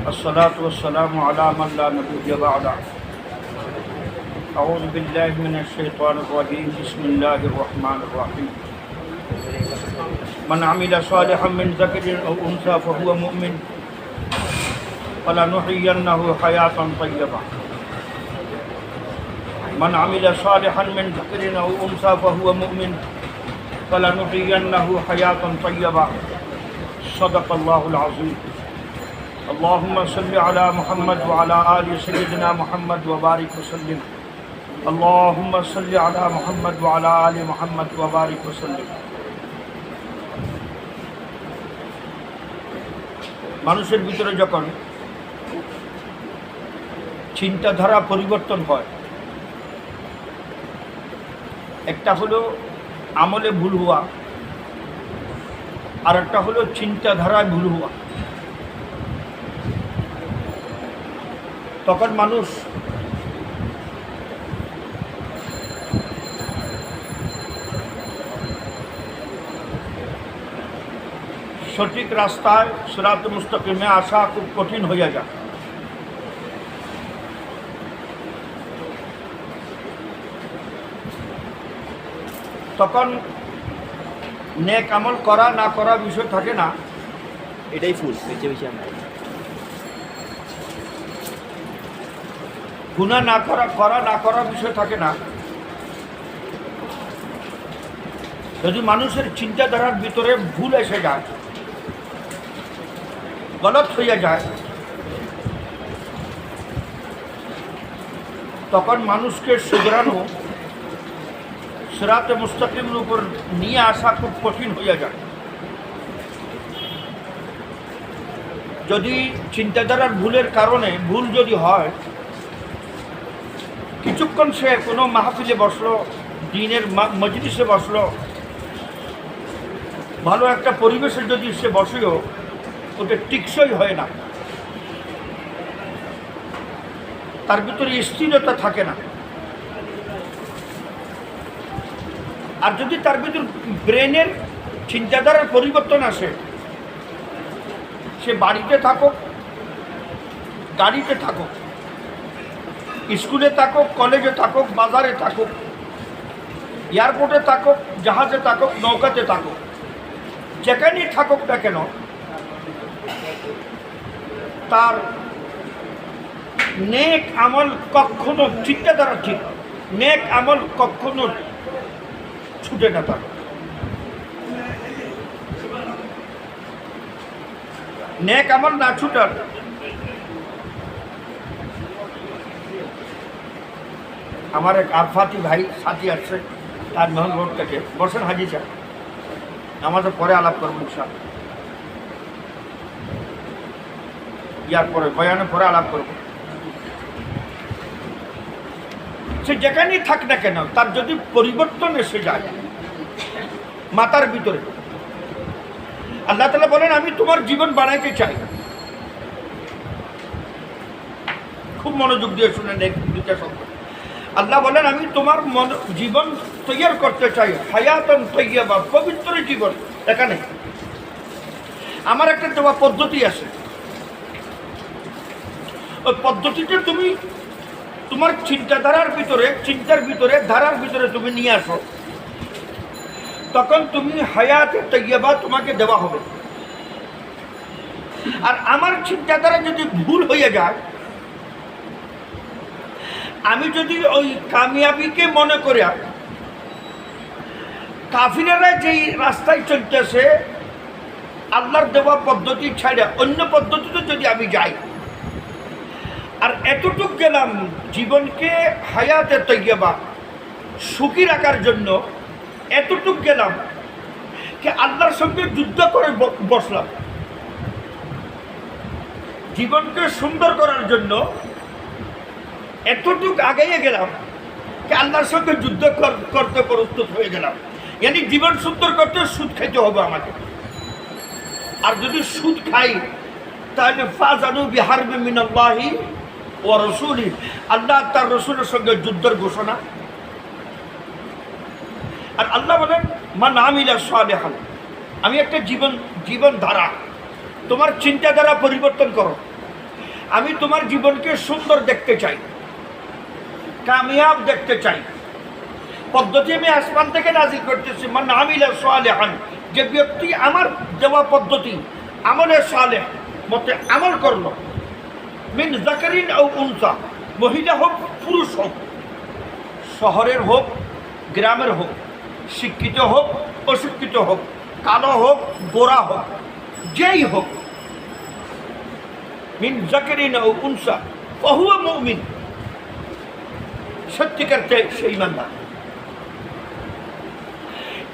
الصلاة والسلام على من لا نبي بعده. أعوذ بالله من الشيطان الرجيم. بسم الله الرحمن الرحيم. من عمل صالحا من ذكر أو أنثى فهو مؤمن فلنحيينه حياة طيبة. من عمل صالحا من ذكر أو أنثى فهو مؤمن فلنحيينه حياة طيبة. صدق الله العظيم. اللهم صل على محمد وعلى آل سيدنا محمد وبارك وسلم. اللهم صل على محمد وعلى آل محمد وبارك وسلم. মানুষের ভিতরে যখন চিন্তাধারা পরিবর্তন হয়, একটা হলো আমলে ভুল হওয়া, আর একটা হলো চিন্তাধারায় ভুল হওয়া। তখন মানুষ সঠিক রাস্তায় সিরাত মুস্তাকিমে আসা খুব কঠিন হয়ে যায়। তখন নেক আমল করা না করা বিষয় থাকে না, এটাই ফুল বেশি বেশি আমরা গুনাহ না করা না করা বিষয় থাকে না। যদি মানুষের চিন্তাধারার ভিতরে ভুল এসে যায়, গলত হয়ে যায়, তখন মানুষকে শুধরানো, সিরাতে মুস্তাকিমের উপর নিয়ে আসা খুব কঠিন হয়ে যায়। যদি চিন্তাধারার ভুলের কারণে ভুল যদি হয়, কিছুক্ষণ সে কোনো মাহফিলে বসলো, দিনের মজলিসে বসলো, ভালো একটা পরিবেশে যদি সে বসেও ওটা টিকসই হয় না, তার ভিতরে স্থিরতা থাকে না। আর যদি তার ভিতর ব্রেনের চিন্তাধারার পরিবর্তন আসে, সে বাড়িতে থাকুক, গাড়িতে থাকুক, স্কুলে থাকুক, কলেজে থাকুক, বাজারে থাকুক, এয়ারপোর্টে থাকুক, জাহাজে থাকুক, নৌকাতে থাকুক, যেখানেই থাকুক না কেন, তার নেক আমল কখনো, চিন্তাধারা ঠিক, নেক আমল কখনো ছুটে না। তার নেক আমল না ছুটার আমার এক আরফাতি ভাই সাথী আসছে তাজমহল রোড থেকে। বসেন হাজি সাহেব, আমাদের পরে আলাপ করবো ইনশাআল্লাহ, ইয়ার পরে বয়ানের পরে আলাপ করবো। সে যেখানেই থাক না কেন, তার যদি পরিবর্তন এসে যায় মাথার ভিতরে, আল্লাহ তাআলা বলেন আমি তোমার জীবন বানাইতে চাই। খুব মনোযোগ দিয়ে শুনেন এক দুটা শব্দ। আল্লাহ বলেন আমি তোমার জীবন তৈরি করতে চাই, হায়াতান তাইয়্যিবা, পবিত্র জীবন। এখানে আমার একটা দেওয়া পদ্ধতি আছে, ওই পদ্ধতিতে তুমি তোমার চিন্তাধারার ভিতরে, চিন্তার ভিতরে, ধারার ভিতরে তুমি নিয়ে আসো, তখন তুমি হায়াতে তাইয়্যিবা তোমাকে দেওয়া হবে। আর আমার চিন্তাধারা যদি ভুল হয়ে যায়, আমি যদি ওই কামিয়াবিকে মনে করে কাফিরেরা যেই রাস্তায় চলতেছে আল্লাহর দেওয়া পদ্ধতি ছাড়া অন্য পদ্ধতিতে যদি আমি যাই, আর এতটুক গেলাম জীবনকে হায়াতে তাইয়্যিবা সুখী রাখার জন্য, এতটুক গেলাম কি আল্লাহর সঙ্গে যুদ্ধ করে বসলাম, জীবনকে সুন্দর করার জন্য এতটুক আগাইয়ে গেলাম কি আল্লাহর সঙ্গে যুদ্ধ করতে প্রস্তুত হয়ে গেলাম। यानी জীবন সুন্দর করতে সুদ খেতে হবে আমাকে। আর যদি সুদ খাই তাহলে ফাজানু বিহারবি মিনাল্লাহি ওয়া রাসূলি, আল্লাহ তার রাসূলের সঙ্গে যুদ্ধের ঘোষণা। আর আল্লাহ বলেন মান আমিলা সালিহান, আমি একটা জীবন ধারা, তোমার চিন্তাধারা পরিবর্তন করো। আমি তোমার জীবনকে সুন্দর দেখতে চাই, কামিয়াব দেখতে চাই। পদ্ধতি আমি আসমান থেকে নাজিল করতেছি, মান আমিলা সালিহান, যে ব্যক্তি আমার দেওয়া পদ্ধতি আমলে সালেহ মতে আমল করলো, মিন যাকারিন আও উনসা, মহিলা হোক পুরুষ হোক, শহরের হোক গ্রামের হোক, শিক্ষিত হোক অশিক্ষিত হোক, কালো হোক গোরা হোক, যেই হোক, মিন যাকারিন আও উনসা ফাহুয়া মুমিন, সত্যিকার সে ইমানদার।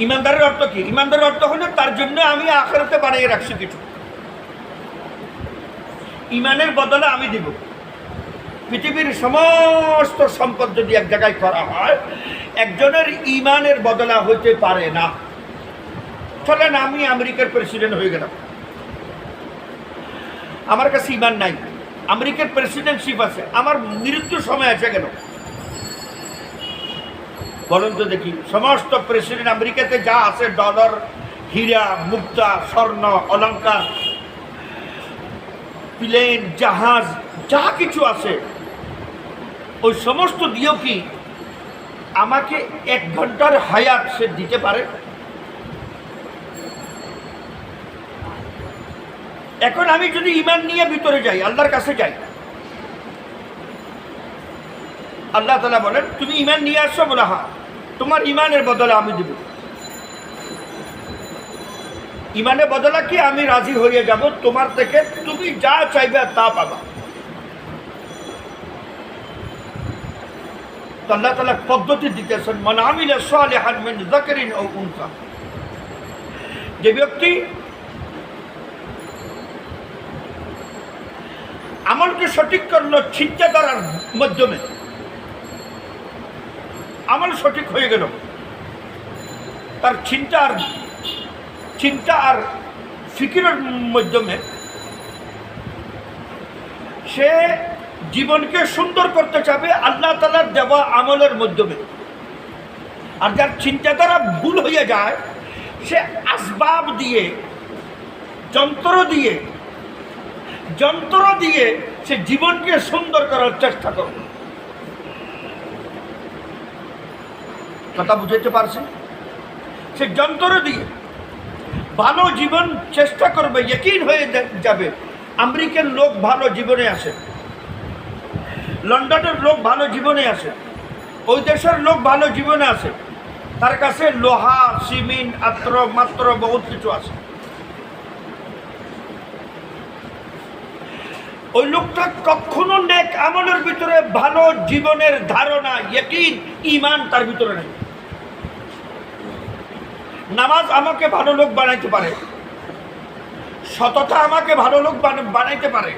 ইমানদারের অর্থ কি? ইমানদারের অর্থ হলো তার জন্য আমি আখিরাতে বানিয়ে রাখছি কিছু, ইমানের বদলে আমি দিব। পৃথিবীর সমস্ত সম্পদ যদি এক জায়গায় করা হয়, একজনের ইমানের বদলা হইতে পারে না। চলেন আমি আমেরিকার প্রেসিডেন্ট হয়ে গেলাম, আমার কাছে ইমান নাই, আমেরিকার প্রেসিডেন্টশিপ আছে, আমার মৃত্যুর সময় আছে কেন? বলুন তো দেখি, সমস্ত প্রেসিডেন্ট আমেরিকাতে যা আছে, ডলার, হীরা, মুক্তা, স্বর্ণ, অলংকার, প্লেন, জাহাজ, যা কিছু আছে, ওই সমস্ত দিয়েও কি আমাকে 1 ঘন্টার হায়াত সে দিতে পারে? এখন আমি যদি ইমান নিয়ে ভিতরে যাই, আল্লাহর কাছে যাই, আল্লাহ তাআলা বলেন তুমি ইমান নিয়ে আসছো, বলে হ্যাঁ, তোমার ইমানের বদলে আমি দিব। ইমানের বদলা কি? আমি রাজি হয়ে যাব তোমার থেকে, তুমি যা চাইবে তা পাবা। আল্লাহ তাআলা পদ্ধতি দিতেছেন, মান আমিলা সালিহান মিন যাকারিন আও উনসা, যে ব্যক্তি আমলকে সঠিক করলো চিন্তাধারার মাধ্যমে, আমল সঠিক হয়ে গেল, তার চিন্তা আর ফিকিরের মাধ্যমে সে জীবনকে সুন্দর করতে চাবে আল্লাহ তাআলার দেওয়া আমলের মাধ্যমে। আর যার চিন্তাধারা ভুল হয়ে যায়, সে আসবাব দিয়ে, যন্ত্র দিয়ে সে জীবনকে সুন্দর করার চেষ্টা করবে। কথা বুঝাইতে পারছি? সে যন্ত্র দিয়ে ভালো জীবন চেষ্টা করবে, ইয়কিন হয়ে যাবে আমেরিকার লোক ভালো জীবনে আসে, লন্ডনের লোক ভালো জীবনে আসে, ওই দেশের লোক ভালো জীবনে আসে, তার কাছে লোহা, সিমেন্ট, আত্র মাত্র বহুত কিছু আছে। ওই লোকটা কখনো নেক আমলের ভিতরে ভালো জীবনের ধারণা, ইয়কিন, ঈমান তার ভিতরে নেই। নামাজ আমাকে ভালো লোক বানাইতে পারে, সততা আমাকে ভালো লোক বানাইতে পারে,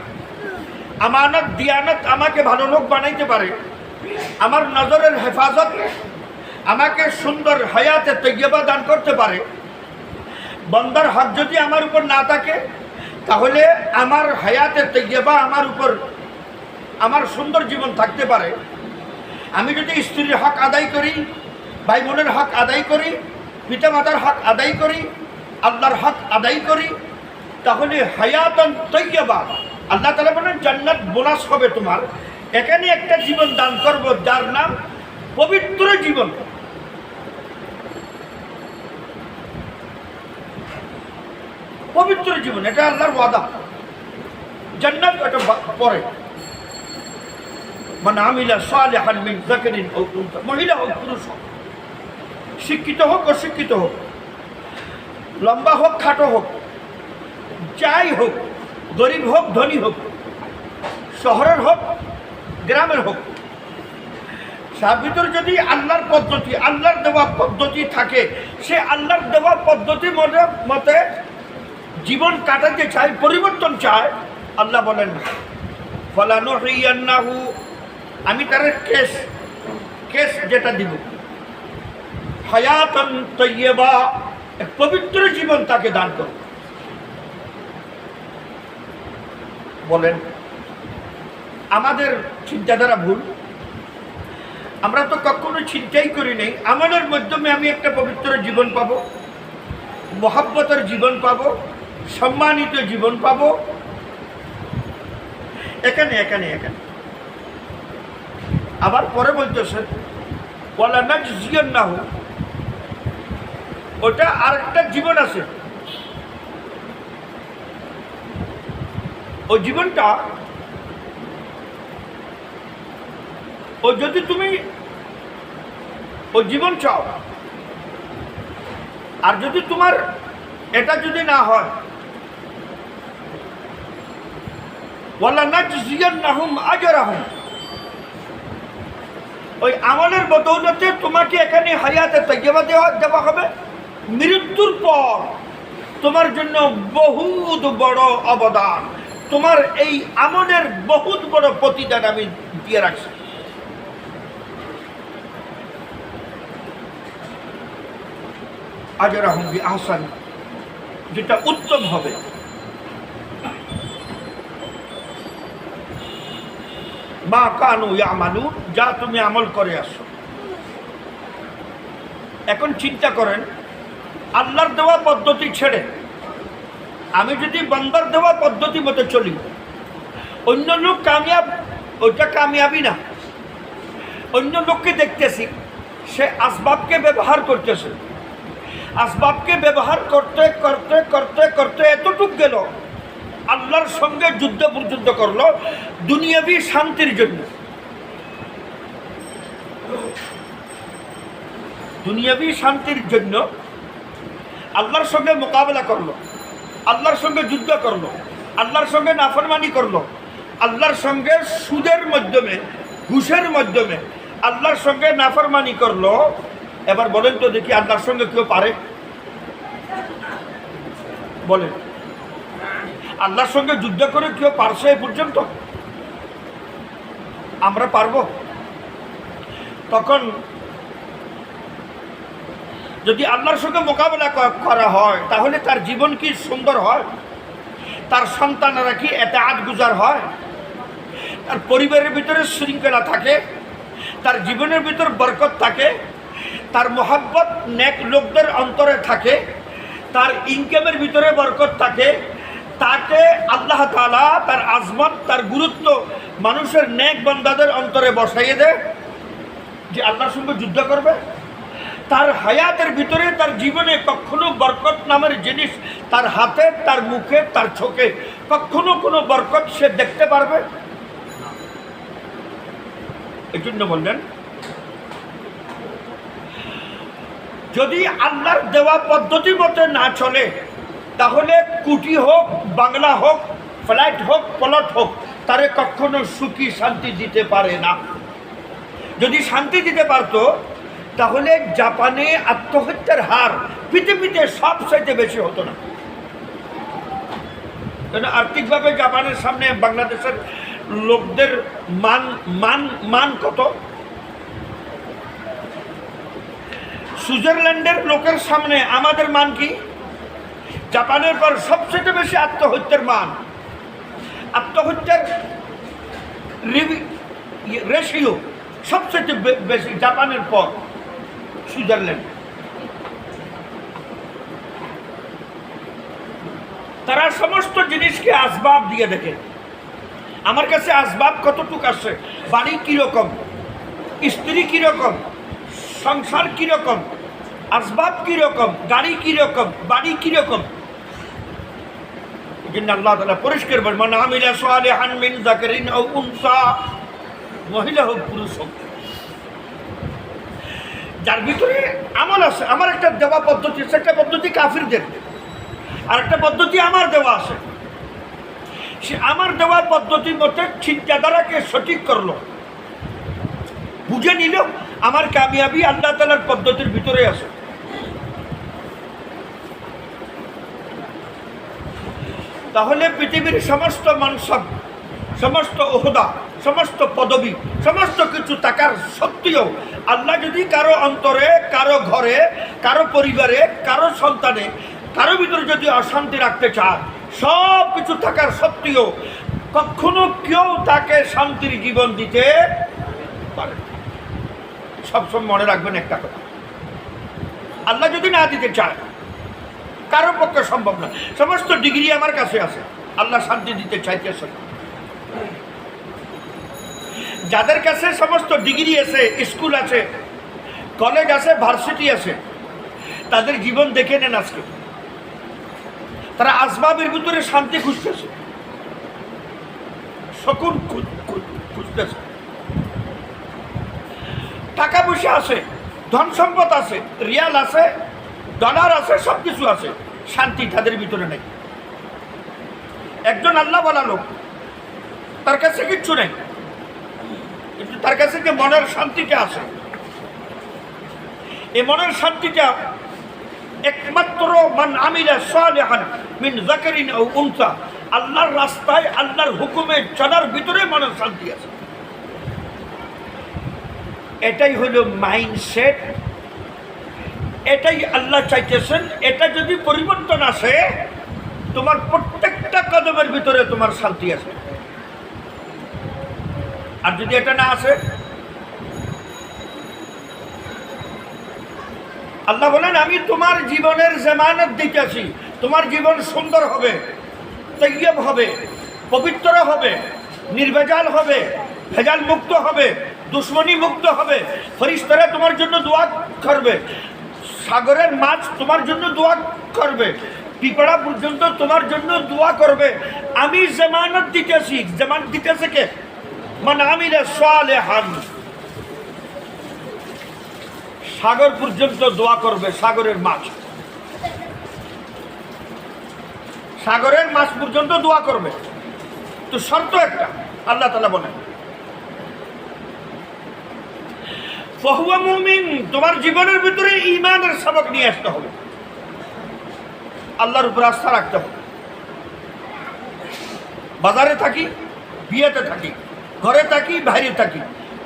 আমানত দিয়ানত আমাকে ভালো লোক বানাইতে পারে, আমার নজরের হেফাজত আমাকে সুন্দর হায়াতে তৈয়বা দান করতে পারে। বন্দার হক যদি আমার উপর না থাকে, তাহলে আমার হায়াতে তৈয়বা আমার উপর, আমার সুন্দর জীবন থাকতে পারে। আমি যদি স্ত্রীর হক আদায় করি, ভাই বোনের হক আদায় করি, পিতামাতার হক আদায় করি, আল্লাহর হক আদায় করি, তাহলে হায়াতান তৈয়বা, আল্লাহ তাআলা বলেন জান্নাত বোনাস হবে তোমার। এখানে একটা জীবন দান করব যার নাম পবিত্র জীবন। পবিত্র জীবন, এটা আল্লাহর ওয়াদা। জান্নাত এটা পরে, মান আমিলা সালিহান মিন যাকারিন আও উনসা, মহিলা হোক পুরুষ হোক, শিক্ষিত হোক অশিক্ষিত হোক, লম্বা হোক খাটো হোক, যাই হোক, গরিব হোক ধনী হোক, শহরের হোক গ্রামের হোক, তার ভিতরে যদি আল্লাহর পদ্ধতি, আল্লাহর দেওয়া পদ্ধতি থাকে, সে আল্লাহর দেওয়া পদ্ধতি মতে জীবন কাটাতে চায়, পরিবর্তন চায়, আল্লাহ বলেন ফালানুহিয়ান্নাহু, আমি তার কেস যেটা দিব, হায়াতান তাইয়্যিবা, এক পবিত্র জীবন তাকে দান করব। বলেন আমাদের চিন্তাধারা ভুল? আমরা তো কখনো চিন্তাই করি নাই আমলের মাধ্যমে আমি একটা পবিত্র জীবন পাবো, মহব্বতের জীবন পাবো, সম্মানিত জীবন পাবো। এখানে এখানে এখানে আবার পরে বলতেছে ওয়ালা নাজজিয়ান্নাহু, ওটা আরেকটা জীবন আছে। ওই জীবনটা ও যদি তুমি ওই জীবন চাও, আর যদি তোমার এটা যদি না হয়, ওয়ালা নাজজিয়ান্নাহুম আজরাহুম, ওই আমলের বদৌলতে তোমাকে এখানে হায়াতে তাইয়্যিবা দেওয়া হবে, মৃত্যুর পর তোমার জন্য বহুত বড় অবদান, তোমার এই আমলের বহুত বড় প্রতিদান আমি দিয়ে রাখছি। আজরাহুম বিআহসান, যেটা উত্তম হবে। মা কানু ইয়ামালুন, যা তুমি আমল করে আসো। এখন চিন্তা করেন, আল্লাহর দেওয়া পদ্ধতি ছেড়ে আমি যদি বান্দার দেওয়া পদ্ধতি মতো চলি, অন্য লোক কামিয়াব, ওইটা কামিয়াবি না। অন্য লোককে দেখতেছি সে আসবাবকে ব্যবহার করতেছে, আসবাবকে ব্যবহার করতে করতে করতে করতে এতটুক গেল আল্লাহর সঙ্গে যুদ্ধ পর্যন্ত করলো দুনিয়াবি শান্তির জন্য। দুনিয়াবি শান্তির জন্য আল্লাহর সঙ্গে মোকাবেলা করলো, আল্লাহর সঙ্গে যুদ্ধ করলো, আল্লাহর সঙ্গে নাফরমানি করলো, আল্লাহর সঙ্গে সুদের মাধ্যমে, ঘুষের মাধ্যমে আল্লাহর সঙ্গে নাফরমানি করলো। এবার বলেন তো দেখি, আল্লাহর সঙ্গে কেউ পারে? বলেন, আল্লাহর সঙ্গে যুদ্ধ করে কেউ পারছে এ পর্যন্ত? আমরা পারবো? তখন যদি আল্লাহর সঙ্গে মোকাবেলা করা হয়, তাহলে তার জীবন কি সুন্দর হয়? তার সন্তানেরা কি এতাআত গুজার হয়? তার পরিবারের ভিতরে শৃঙ্খলা থাকে, তার জীবনের ভিতর বরকত থাকে, তার মোহাব্বত নেক লোকদের অন্তরে থাকে, তার ইনকামের ভিতরে বরকত থাকে, তাকে আল্লাহ তাআলা তার আজমত, তার গুরুত্ব মানুষের নেক বান্দাদের অন্তরে বসাইয়ে দেয় যে আল্লাহর সঙ্গে যুদ্ধ করবে। তার হায়াতের ভিতরে, তার জীবনে কখনো বরকত নামের জিনিস তার হাতে, তার মুখে, তার চোখে কখনো কোনো বরকত সে দেখতে পারবে? এই জন্য বললেন, যদি আল্লাহর দেওয়া পদ্ধতি মতে না চলে, তাহলে কুটি হোক, বাংলা হোক, ফ্ল্যাট হোক, প্লট হোক, তারে কখনো সুখী শান্তি দিতে পারে না। যদি শান্তি দিতে পারতো, তাহলে জাপানে আত্মহত্যার হার পৃথিবীতে সবচাইতে বেশি হতো না। কেন? আর্থিকভাবে জাপানের সামনে বাংলাদেশের লোকদের মান মান মান কত? সুইজারল্যান্ডের লোকের সামনে আমাদের মান কি? জাপানের পর সবচেয়ে বেশি আত্মহত্যার মান, আত্মহত্যার রেশিও সবচেয়ে বেশি জাপানের পর সুইজারল্যান্ড। তারা সমস্ত জিনিসকে আসবাব দিয়ে দেখে। আমার কাছে আসবাব কতটুক আছে, বাড়ি কিরকম, স্ত্রী কিরকম, সংসার কিরকম, আসবাব কিরকম, গাড়ি কিরকম, বাড়ি কিরকম। কিন্তু আল্লাহ তাআলা পরিষ্কার বলেন, মান আমিলা সালিহান মিন যাকারিন আও উনসা, মহিলা হোক পুরুষ হোক, যার ভিতরে আমল আছে। আমার একটা দেওয়া পদ্ধতি, সেটা পদ্ধতি কাফিরদের, আর একটা পদ্ধতি আমার দেওয়া আছে। সে আমার দেওয়া পদ্ধতি মতে চিন্তাধারাকে সঠিক করলো, বুঝে নিল, আমার কামিয়াবি আল্লাহ তাআলার পদ্ধতির ভিতরে আছে। তাহলে পৃথিবীর সমস্ত মানসব, সমস্ত ওহদা, সমস্ত পদবী, সমস্ত কিছু থাকার সত্ত্বেও আল্লাহ যদি কারো অন্তরে, কারো ঘরে, কারো পরিবারে, কারো সন্তানে, কারো ভিতরে যদি অশান্তি রাখতে চায়, সব কিছু থাকার সত্ত্বেও কখনো কেউ তাকে শান্তির জীবন দিতে পারে। সবসময় মনে রাখবেন একটা কথা, আল্লাহ যদি না দিতে চায়, কারো পক্ষে সম্ভব না। সমস্ত ডিগ্রি আমার কাছে আছে, আল্লাহ শান্তি দিতে চাইতেছে। যাদের কাছে সমস্ত ডিগ্রি আছে, স্কুল আছে, কলেজ আছে, ভার্সিটি আছে, তাদের জীবন দেখে নেন আজকে। তারা আসবাবের ভিতরে শান্তি খুঁজতেছে, সকল খুঁজতেছে। টাকা পয়সা আছে, ধন সম্পদ আছে, রিয়াল আছে, ডলার আছে, সব কিছু আছে, শান্তি তাদের ভিতরে নেই। একজন আল্লাহ বলা লোক, তার কাছে কিচ্ছু নেই, কিন্তু তার কাছে যে মনের শান্তিটা আছে, এই মনের শান্তিটা একমাত্র মান আমিলা সালিহান মিন যাকারিন আও উনসা, আল্লাহর রাস্তায় আল্লাহর হুকুমে চলার ভিতরে মনের শান্তি আছে। এটাই হলো মাইন্ডসেট, এটাই আল্লাহ চাইতেছেন। এটা যদি পরিবর্তন আসে, তোমার প্রত্যেকটা কদমের ভিতরে তোমার শান্তি আছে। আর যদি এটা না আসে, আল্লাহ বলেন আমি তোমার জীবনের জামানত দিতেছি, তোমার জীবন সুন্দর হবে, তৈয়ব হবে, পবিত্র হবে, নির্ভেজাল হবে, ভেজাল মুক্ত হবে, দুশ্মনী মুক্ত হবে, ফেরেশতারা তোমার জন্য দোয়া করবে, সাগরের মাছ তোমার জন্য দোয়া করবে, পিঁপড়া পর্যন্ত তোমার জন্য দোয়া করবে। আমি জামানত দিতেছি। জামানত দিতেছে কে? মান আমিলা সালিহান। সাগর পর্যন্ত দোয়া করবে, সাগরের মাছ, সাগরের মাছ পর্যন্ত দোয়া করবে। তো শর্ত একটা, আল্লাহ তাআলা বলেন ফাহুয়া মুমিন, তোমার জীবনের ভিতরে ঈমানের সবক নিয়ে আসতে হবে, আল্লাহর উপর আস্থা রাখতে হবে। বাজারে থাকি, বিয়েতে থাকি, ঘরে থাকি, বাইরে থাকি,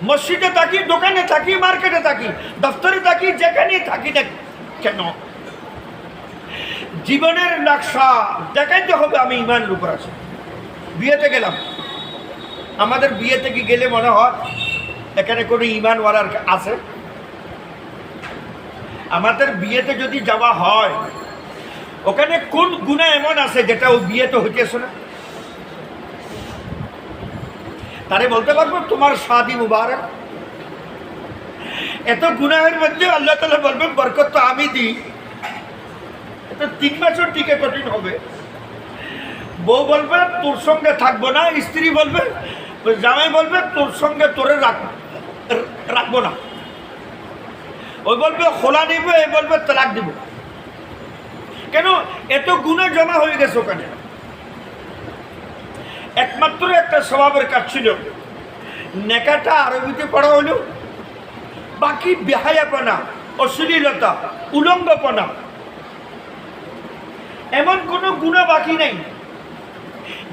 মসজিদে থাকি, দোকানে থাকি, মার্কেটে থাকি, দফতরে থাকি, যেখানে থাকি না কেন, জীবনের নকশা দেখাইতে হবে আমি ঈমানের উপর আছি। বিয়েতে গেলাম, আমাদের বিয়েতে কি গেলে মনে হয় এখানে কোনো ঈমানওয়ালার আছে? আমাদের বিয়েতে যদি যাওয়া হয়, ওখানে কোন গুনাহ এমন আছে যেটা ওই বিয়েতে হইতেছে না? তারে বলতে পারবো তোমার শাদী মুবারক। এত গুনাহের মধ্যে আল্লাহ তাআলা বলবেন বরকত তো আমি দিই, এটা 3 বছর টিকে কঠিন হবে। বউ বলবে তোর সঙ্গে থাকবো না, স্ত্রী বলবে, জামাই বলবে তোর সঙ্গে তোরে রাখবো না, ওই বলবে খোলা নিবে, এই বলবে তালাক দিব। কেন? এত গুনাহ জমা হয়ে গেছে ওখানে। একমাত্র একটা স্বভাবের কাজ ছিল, নেকাটা আরবিতে পড়া হলো, বাকি বেহায়াপনা, অশ্লীলতা, উলঙ্গপনা, এমন কোনো গুনাহ বাকি নেই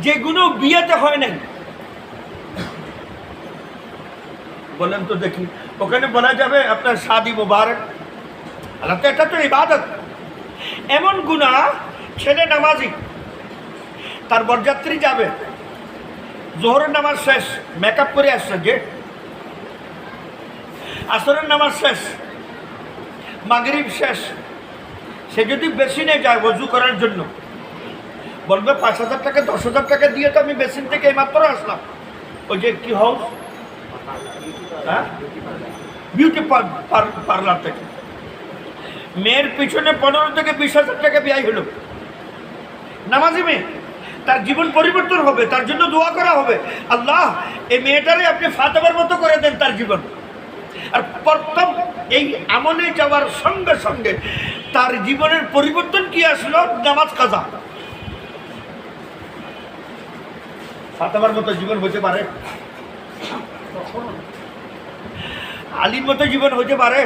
যে গুনাহ বিয়েতে হয় নাই। বলেন তো দেখি, ওখানে বলা যাবে আপনার শাদী মুবারক? আল্লাহ তো, এটা তো ইবাদত। এমন গুনাহ, ছেলে নামাজি, তার বরযাত্রী যাবে, জোহরের নামাজ শেষ, মেকআপ করে আসছে, যে আসরের নামাজ শেষ, মাগরিব শেষ, সে যদি বেসিনে যায় ওযু করার জন্য, বলবে 5,000 টাকা 10,000 টাকা দিয়ে তো আমি বেসিন থেকে এইমাত্র আসলাম। ওই যে কি হাউস, হ্যাঁ, বিউটি পার্লার থেকে, মেয়ের পিছনে 15 থেকে 20,000 টাকা ব্যয় হলো। নামাজি মেয়ে, তার জীবন পরিবর্তন হবে, তার জন্য দোয়া করা হবে, আল্লাহ এই মেয়েটারে আপনি ফাতেমার মতো করে দেন তার জীবন। আর প্রথম এই আমলে যাওয়ার সঙ্গে সঙ্গে তার জীবনের পরিবর্তন কি আসলো? নামাজ কাজা। ফাতেমার মতো জীবন হতে পারে? আলীর মতো জীবন হতে পারে?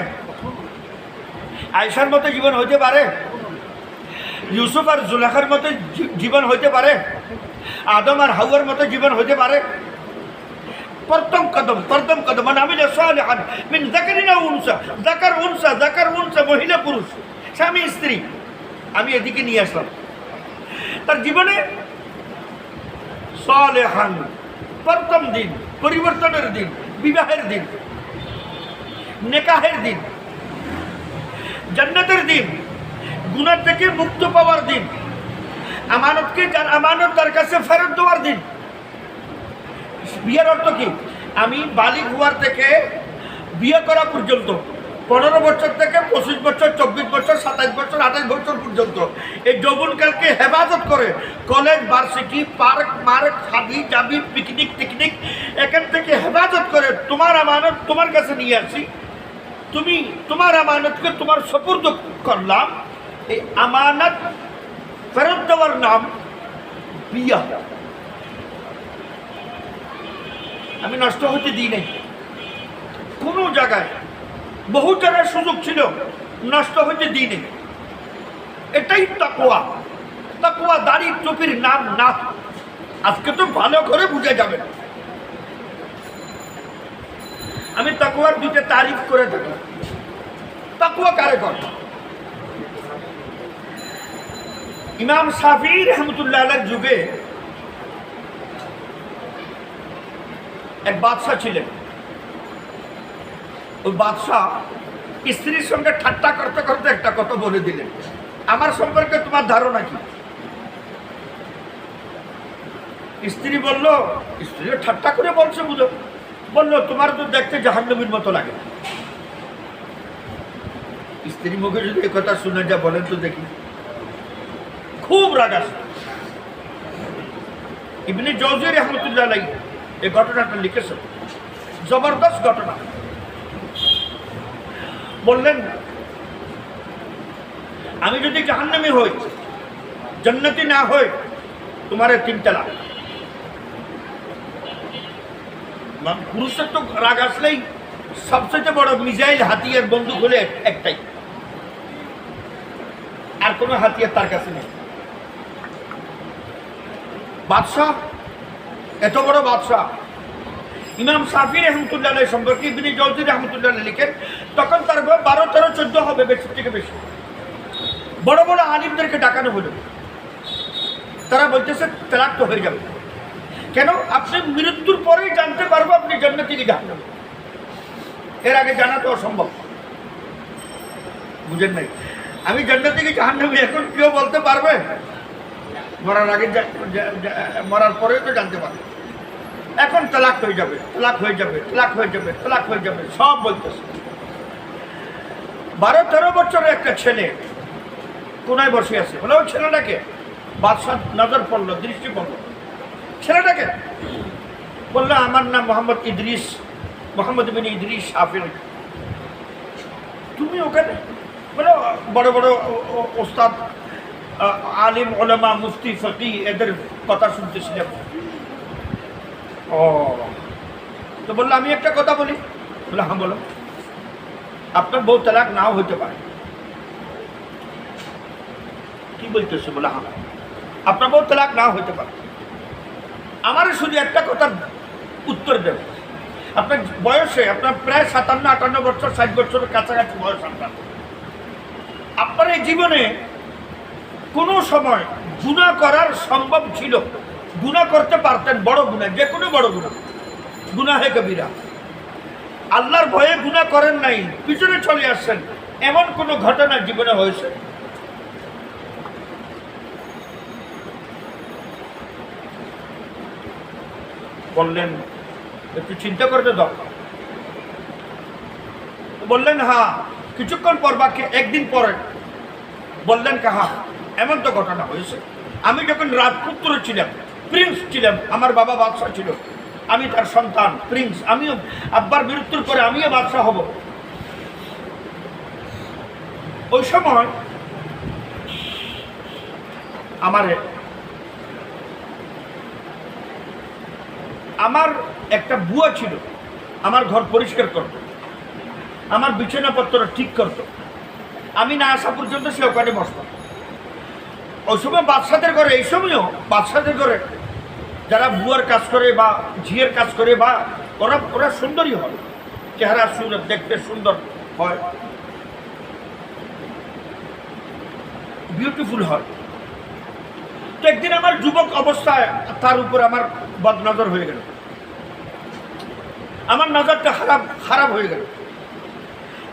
আয়েশার মতো জীবন হতে পারে? ইউসুফ আর জুলেখার মতো জীবন হতে পারে? আদম আর হাওয়ার মতো জীবন হতে পারে? প্রথম কদম মানে আমিলা সালিহান মিন যাকারিন আও উনসা, যাকার উনসা, মহিলা পুরুষ, স্বামী স্ত্রী, আমি এদিকে নিয়ে আসলাম। তার জীবনে সালিহান, প্রথম দিন, পরিবর্তনের দিন, বিবাহের দিন, নেকাহের দিন, জান্নাতের দিন, গুনাহ থেকে মুক্ত পাওয়ার দিন, আমানতকে যার আমানত তার কাছে ফেরত দেওয়ার দিন। বিয়ের অর্থ কি? আমি বালিগ হওয়ার থেকে বিয়ে করা পর্যন্ত 15 বছর থেকে 25 বছর, 24 বছর, 27 বছর, 28 বছর পর্যন্ত এই যৌবনকালকে হেফাজত করে কলেজ, ভার্সিটি, পার্ক মার্ক, হাবি জাবি, পিকনিক টিকনিক এখান থেকে হেফাজত করে তোমার আমানত তোমার কাছে নিয়ে আসি। তুমি তোমার আমানতকে তোমার সুপুর্দ করলাম। এই আমানত ফেরত দেওয়ার নাম বিয়া। আমি নষ্ট হতে দিই নাই কোনো জায়গায়। বহু জায়গায় সুযোগ ছিল, নষ্ট হতে দিই নেই। এটাই তাকওয়া। তাকওয়া দাড়ি টুপির নাম না। আজকে তো ভালো করে বুঝে যাবে। আমি তাকওয়ার দুটো তারিফ করে থাকি। তাকওয়া কারে করে? ইমাম শাফিঈ রহমতুল্লাহ আলাইহির যুগে এক বাদশা ছিলেন। ওই বাদশাহ স্ত্রীর সঙ্গে ঠাট্টা করতে করতে একটা কথা বলে দিলেন, আমার সম্পর্কে তোমার ধারণা কি? স্ত্রী বলল, স্ত্রী ঠাট্টা করে বলছে বুঝো, বললো তোমার তো দেখতে জাহান্নামীর মতো লাগে। স্ত্রী মুখে যদি এই কথা শুনে যা বলেন তো দেখি, খুব রাগ আসে। ইবনে জাওজি রহমতুল্লাহ আলাইহি এই ঘটনাটা লিখেছেন, জবরদস্ত ঘটনা। বললেন, আমি যদি জাহান্নামী হই, জান্নাতি না হই, তোমারে 3 তালাক। পুরুষের তো রাগ আসলেই সবচেয়ে বড় মিসাইল, হাতিয়ার, বন্দুক হলে একটাই, আর কোনো হাতিয়ার তার কাছে নেই। বাদশাহ, এত বড় বাদশাহ। ইমাম শাফিঈ রহমতুল্লাহ আলাইহি সম্পর্কে ইবনে জাওজি রহমতুল্লাহ আলাইহি লিখেন, তখন তার বয়স 12, 13, 14 হবে, বেশি থেকে বেশি। বড় বড় আলিমদেরকে ডাকানো হলো। তারা বলতেছে তালাক তো হয়ে যাবে। কেন? আপনি মৃত্যুর পরেই জানতে পারবো আপনি জান্নাতে কি জাহান্নামে। এর আগে জানা তো অসম্ভব। বুঝেন নাই? আমি জান্নাতে কি জাহান্নামে এখন কেউ বলতে পারবে? মরার আগে, মরার পরে তো জানতে পারবে। এখন তালাক হয়ে যাবে, তালাক হয়ে যাবে, তালাক হয়ে যাবে, তালাক হয়ে যাবে, সব বলতেছে। 12-13 বছরের একটা ছেলে কোনায় বসে আছে। বলে, ওই ছেলেটাকে? বাদশাহ নজর পড়লো, দৃষ্টি পড়লো। ছেলেটাকে? বললো, আমার নাম মোহাম্মদ ইদ্রিস, মোহাম্মদ বিন ইদ্রিস শাফিঈ। তুমি ওখানে? বলে, বড় বড় ওস্তাদ, আলিম, ওলামা, মুফতি, ফকিহ এদের কথা শুনতেছিলাম। ও, তো বললো, আমি একটা কথা বলি। বলে, হ্যাঁ বলো। আপনার বউ তালাক নাও হতে পারে। কি বলতেছে? বলে, হ্যাঁ, আপনার বউ তালাক নাও হতে পারে। আমার শুধু একটা কথা উত্তর দেব। আপনার বয়সে, আপনার প্রায় 57-58 বছর, 60 বছরের কাছাকাছি বয়স আপনার। আপনার এই জীবনে কোনো সময় গুনাহ করার সম্ভব ছিল? গুনাহ করতে পারতেন, বড় গুনাহ, যে কোনো বড় গুনাহ, গুনাহে কবিরা। আল্লাহর ভয়ে গুনাহ করেন নাই, পিছনে চলে আসছেন, এমন কোনো ঘটনা জীবনে হয়েছে? বললেন, একটু চিন্তা করতে দাও। বললেন, হ্যাঁ। কিছুক্ষণ পর, বাকি একদিন পরে বললেন, কাহা এমন তো ঘটনা হয়েছে। আমি যখন রাজপুত্র ছিলাম, প্রিন্স ছিলাম, আমার বাবা বাদশাহ ছিল, আমি তার সন্তান, প্রিন্স। আমিও আব্বার মৃত্যুর পরে আমিও বাদশাহ হব। ওই সময় আমার একটা বুয়া ছিল, আমার ঘর পরিষ্কার করত, আমার বিছানাপত্র ঠিক করত। আমি না আসা পর্যন্ত সে ওখানে বসত। ওই সময় বাদশাদের ঘরে, এই সময়ও বাদশাদের ঘরে যারা বুয়ার কাজ করে বা ঝিয়ের কাজ করে, বা ওরা সুন্দরী হয়, চেহারা সুন্দর, দেখতে সুন্দর হয়, বিউটিফুল হয়। তো একদিন আমার যুবক অবস্থায় তার উপর আমার বদনজর হয়ে গেল। আমার নজরটা খারাপ হয়ে গেল।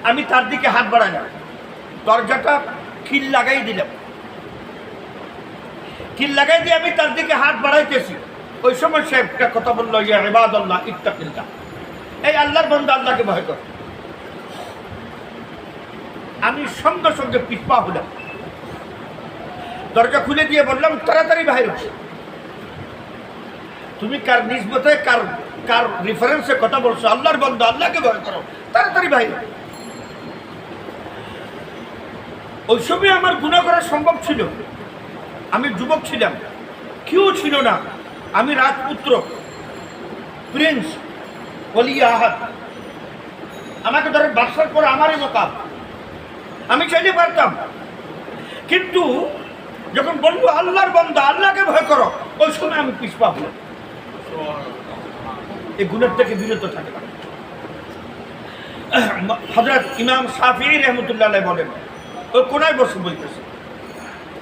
আমি তার দিকে হাত বাড়াইলাম, দরজাটা খিল লাগাই দিলাম। খিল লাগাই দিয়ে আমি তার দিকে হাত বাড়াইতেছি। ওই সময় সে একটা কথা বললো, ইয়া ইবাদাল্লাহ ইত্তাকিল্লাহ, এই আল্লাহর বান্দা আল্লাহকে ভয় করে। আমি সঙ্গে সঙ্গে পিছপা হলাম, দরজা খুলে দিয়ে বললাম তাড়াতাড়ি বাইরে। তুমি কার নিসবতে কার কার রেফারেন্সে কথা বলছো? আল্লাহর বান্দা আল্লাহকে ভয় করো, তাড়াতাড়ি বাইরে। ওই সময় আমার গুনাহ করা সম্ভব ছিল, আমি যুবক ছিলাম, কেউ ছিল না, আমি রাজপুত্র, প্রিন্স ওলি আহাদ, আমাকে ধরে বাদশার পরে আমারই মোকাম, আমি চাইলে পারতাম। কিন্তু যখন বলবো আল্লাহর বান্দা আল্লাহকে ভয় করো, ওই সময় আমি পিছপা হলাম। এই গুনাহ থেকে বিরত থাকে। হযরত ইমাম শাফিঈ রাহমাতুল্লাহ আলাইহি বলেন, ওই কোনায় বসে বলতেছে,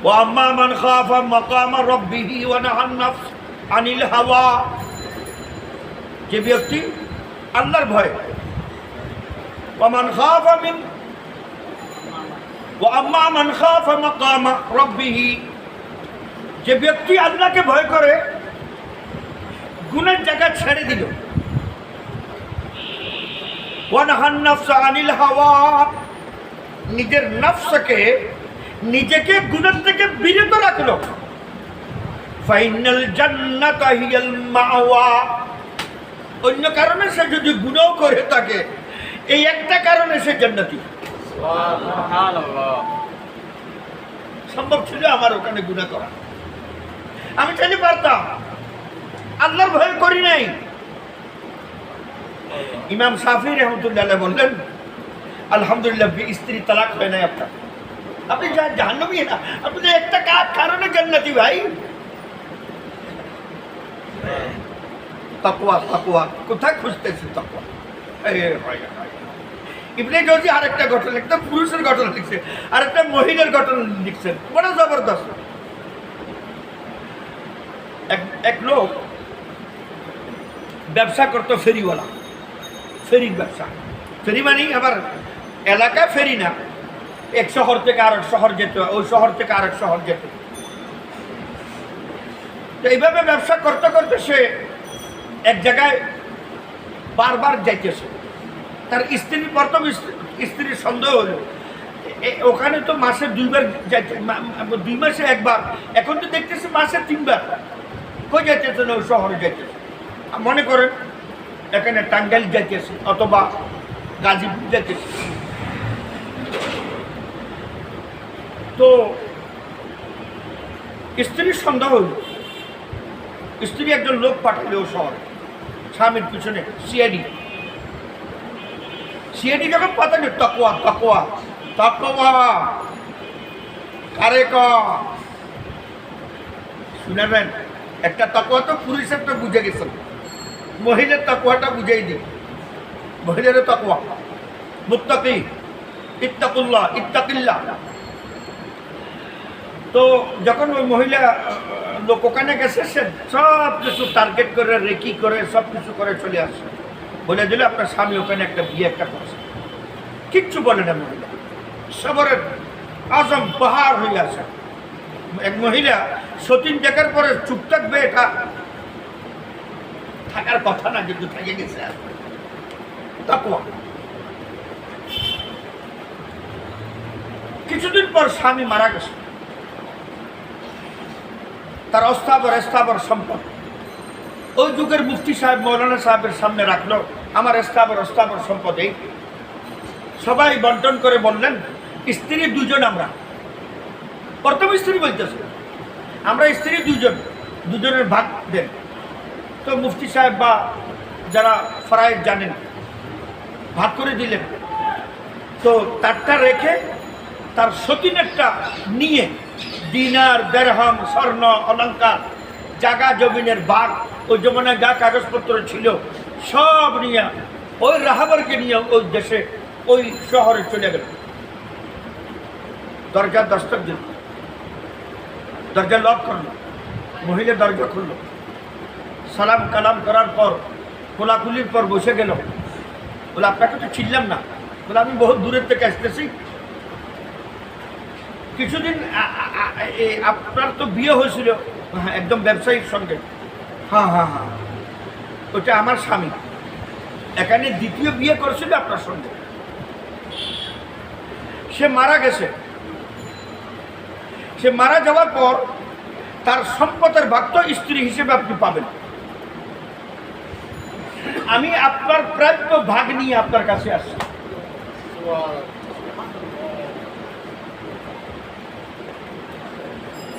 ওয়া আম্মা মান খাফা মাকামা রাব্বিহি ওয়া নাহান নাফস আনিল হাওয়া, যে ব্যক্তি আল্লাহর ভয়, ওয়া মান খাফা মিন ওয়া আম্মা মান খাফা মাকামা রাব্বিহি, যে ব্যক্তি আল্লাহকে ভয় করে গুনাহের জায়গা ছেড়ে দিল, ওয়া নাহান নাফস আনিল হাওয়া, নিজের নফসকে নিজেকে গুনাহ থেকে বিরত রাখলো, ফাইনাল জান্নাতা হিয়াল মাওয়া, অন্য কারণে সে যদি গুনাহ করে থাকে, এই একটা কারণে সে জান্নাতি। সুবহানাল্লাহ। সম্ভব ছিল আমার ওখানে গুনাহ করা, আমি চাইলে পারতাম, আল্লাহর ভয় করি নাই। ইমাম শাফিঈ রাহমাতুল্লাহ আলাইহি বললেন, আলহামদুলিল্লাহ স্ত্রী তালাক হয় নাই আপনার, আপনি জাহান্নামী না, আপনি একটা কারণে জান্নাতি ভাই। তাকওয়া, তাকওয়া কোথায় খুঁজতেছি? তাকওয়া ইবনে জওজি আরেকটা ঘটনা লিখছেন, পুরুষের ঘটনা লিখছে, আরেকটা মহিলার ঘটনা লিখছেন, বড় জবরদস্ত। এক লোক ব্যবসা করতো, ফেরিওয়ালা, ফেরির ব্যবসা। ফেরি মানে আবার এলাকা ফেরি না, এক শহর থেকে আরেক শহর যেতে, ওই শহর থেকে আরেক শহর যেতে। তো এইভাবে ব্যবসা করতে করতে সে এক জায়গায় বারবার যাইতেছে। তার স্ত্রী, প্রথম স্ত্রীর সন্দেহ হলো, ওখানে তো মাসে 2 বার যাইতে, 2 মাসে 1 বার, এখন তো দেখতেছে মাসে 3 বার। কই যাইতেছে না, ওই শহরে যাইতেছে। মনে করেন এখানে টাঙ্গাইল যাইতেছে অথবা গাজীপুর যাইতেছে। তো স্ত্রীর সন্দেহ হইল, স্ত্রী একজন লোক পাঠাইল ও শহরে, স্বামীর পিছনে সিআইডি। সিআইডি যখন পাঠাইল, তাকওয়া তাকওয়া তাকওয়া কারে শুনেন, একটা তাকওয়া তো পুরুষের তো বুঝে গেছেন, মহিলার তাকওয়াটা বুঝাই দিই। মহিলার তাকওয়া মুত্তাকি, ইত্তাকুল্লাহ, ইত্তাকিল্লাহ। তো যখন ওই মহিলা লোক ওখানে গেছে, সে সব কিছু টার্গেট করে, রেকি করে, সব কিছু করে চলে আসে। বলে দিলে আপনার স্বামী ওখানে একটা বিয়ে একটা করছে, কিচ্ছু বলে না মহিলা, সবরের আজম পাহাড় হয়ে আসে। এক মহিলা সতীন দেখার পরে চুপ থাকবে, এটা থাকার কথা না, কিন্তু থেকে গেছে। তাকওয়া। কিছুদিন পর স্বামী মারা গেছে, তার অস্থাবর সম্পদ ওই যুগের মুফতি সাহেব মৌলানা সাহেবের সামনে রাখলো, আমার অস্থাবর সম্পদ এই। সবাই বন্টন করে বললেন, স্ত্রী 2 জন, আমরা প্রথম স্ত্রী বলতেছে, আমরা স্ত্রী 2 জন, 2 জনের ভাগ দেন। তো মুফতি সাহেব বা যারা ফরায়েদ জানেন ভাগ করে দিলেন। তো তারটা রেখে তার সতীনেরটা নিয়ে দিনার, দেরহাম, স্বর্ণ, অলঙ্কার, জাগা জমিনের ভাগ, ওই জমানায় যা কাগজপত্র ছিল সব নিয়ে ওই রাহাবরকে নিয়ে ওই দেশে, ওই শহরে চলে গেল। দরজা দস্তক দিল, দরজা লক করলো, মহিলা দরজা খুলল, সালাম কালাম করার পর কোলাকুলির পর বসে গেল। বলে আপনাকে তো চিনলাম না। বলে আমি বহু দূরের থেকে আসতেছি। কিছুদিন আপনার তো বিয়ে হয়েছিল? হ্যাঁ, একদম ব্যবসায়ীর সঙ্গে। হ্যাঁ হ্যাঁ হ্যাঁ, ওটা আমার স্বামী। এখানে দ্বিতীয় বিয়ে করছিল আপনার সঙ্গে, সে মারা গেছে। সে মারা যাওয়ার পর তার সম্পদের ভাগ তো স্ত্রী হিসেবে আপনি পাবেন। আমি আপনার প্রাপ্য ভাগ নিয়ে আপনার কাছে আসছি।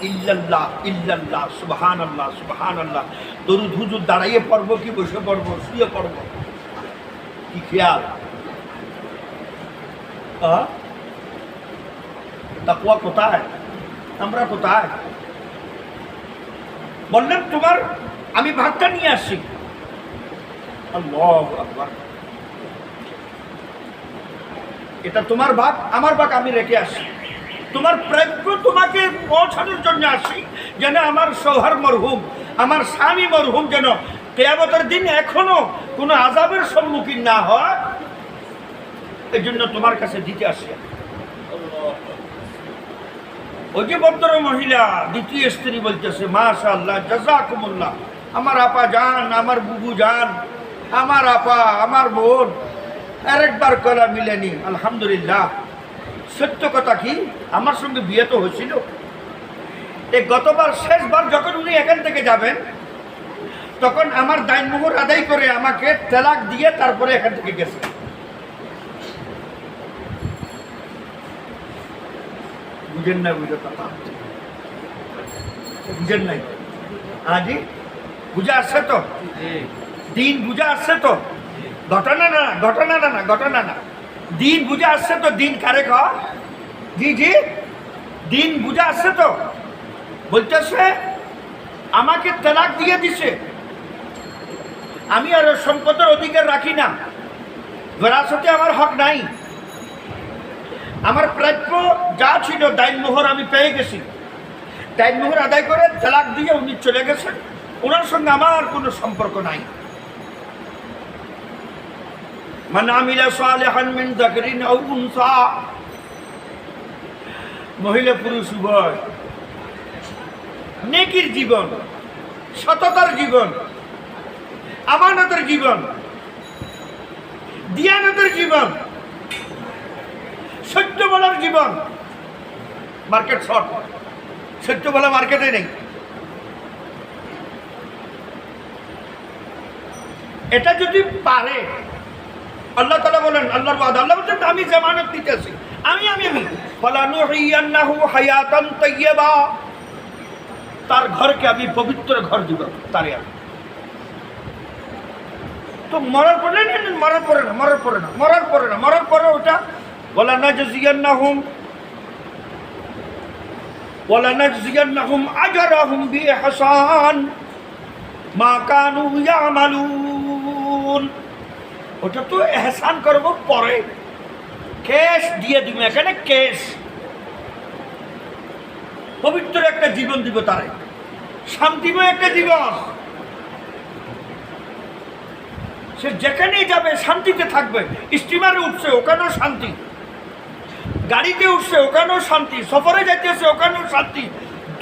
ইল্লাল্লাহ ইল্লাল্লাহ সুবহানাল্লাহ সুবহানাল্লাহ। দরুদ হুজুর দাঁড়াইয়ে পড়বো কি বসে পড়বো, শুয়ে পড়বো, কি খেয়াল? তাকওয়া কোথায়? আমরা কোথায়? বললেন তোমার আমি ভাগটা নিয়ে আসছি। আল্লাহু আকবার। এটা তোমার ভাগ, আমার ভাগ আমি রেখে আসি। তোমার প্রাপ্য তোমাকে পৌঁছানোর জন্য আসি, যেন আমার শৌহর মরহুম, আমার স্বামী মরহুম যেন কিয়ামতের দিন এখনো কোনো আযাবের সম্মুখীন না হয়, এই জন্য তোমার কাছে দিতে আসি। ওই যে ভদ্র মহিলা দ্বিতীয় স্ত্রী বলতেছে, মাশাআল্লাহ জাযাকুমুল্লাহ, আমার আপা জান, আমার বুবু জান, আমার আপা, আমার বোন, আরেকবার কলা মিলেনি, আলহামদুলিল্লাহ। সত্য কথা কি, আমার সঙ্গে বিয়ে তো হয়েছিল। এই গতবার শেষবার যখন উনি এখান থেকে যাবেন, তখন আমার দায়মোহর আদায় করে আমাকে তালাক দিয়ে তারপরে এখান থেকে গেছে। বুঝেন না? বুঝে কথা বুঝেন নাই? জি বুঝে আসছে তো? দিন বুঝে আসছে তো? ঘটনা না, ঘটনা না, না ঘটনা না, দিন বুঝে আসছে তো? দিন কারে কয়? জি জি, দিন বুঝে আসছে তো? বলতেছে আমাকে তালাক দিয়ে দিছে, আমি আর সম্পদের অধিকার রাখি না, বিরাসতে আমার হক নাই, আমার প্রাপ্য যা ছিল দায়মোহর আমি পেয়ে গেছি, দায়মোহর আদায় করে তালাক দিয়ে উনি চলে গেছেন, ওনার সঙ্গে আমার কোনো সম্পর্ক নাই। মান আমিলা সালিহান মিন যাকরিন আও উনসা, মহিলা পুরুষ উভয়, নেকির জীবন, সততার জীবন, আমানতের জীবন, দিয়ানতের জীবন, সত্য বলার জীবন। মার্কেট শর্ট, সত্য বলা মার্কেটে নেই। এটা যদি পারে, আল্লাহ তাআলা বলেন, আল্লাহর ওয়াদা, আল্লাহ বলেন আমি জামানত দিতেছি, আমি ফালানুহিয়ান্নাহু হায়াতান তাইয়্যিবা, তার ঘরকে আমি পবিত্র ঘর দিব তারে। আমি তো মরার পরে না, মরার পরে না, মরার পরে না, মরার পরে না, মরার পরে ওটা ওয়ালানাজজিয়ান্নাহুম আজরাহুম বিইহসান মা কানু ইয়ামালুন। ওটা তো এহসান করব পরে, কেশ দিয়ে দিব, এখানে কেশ, পবিত্র একটা জীবন দিব তারে, শান্তিময় একটা জীবন। সে যেখানেই যাবে শান্তিতে থাকবে। স্টিমারে উঠছে ওখানেও শান্তি, গাড়িতে উঠছে ওখানেও শান্তি, সফরে যাইতেছে ওখানেও শান্তি,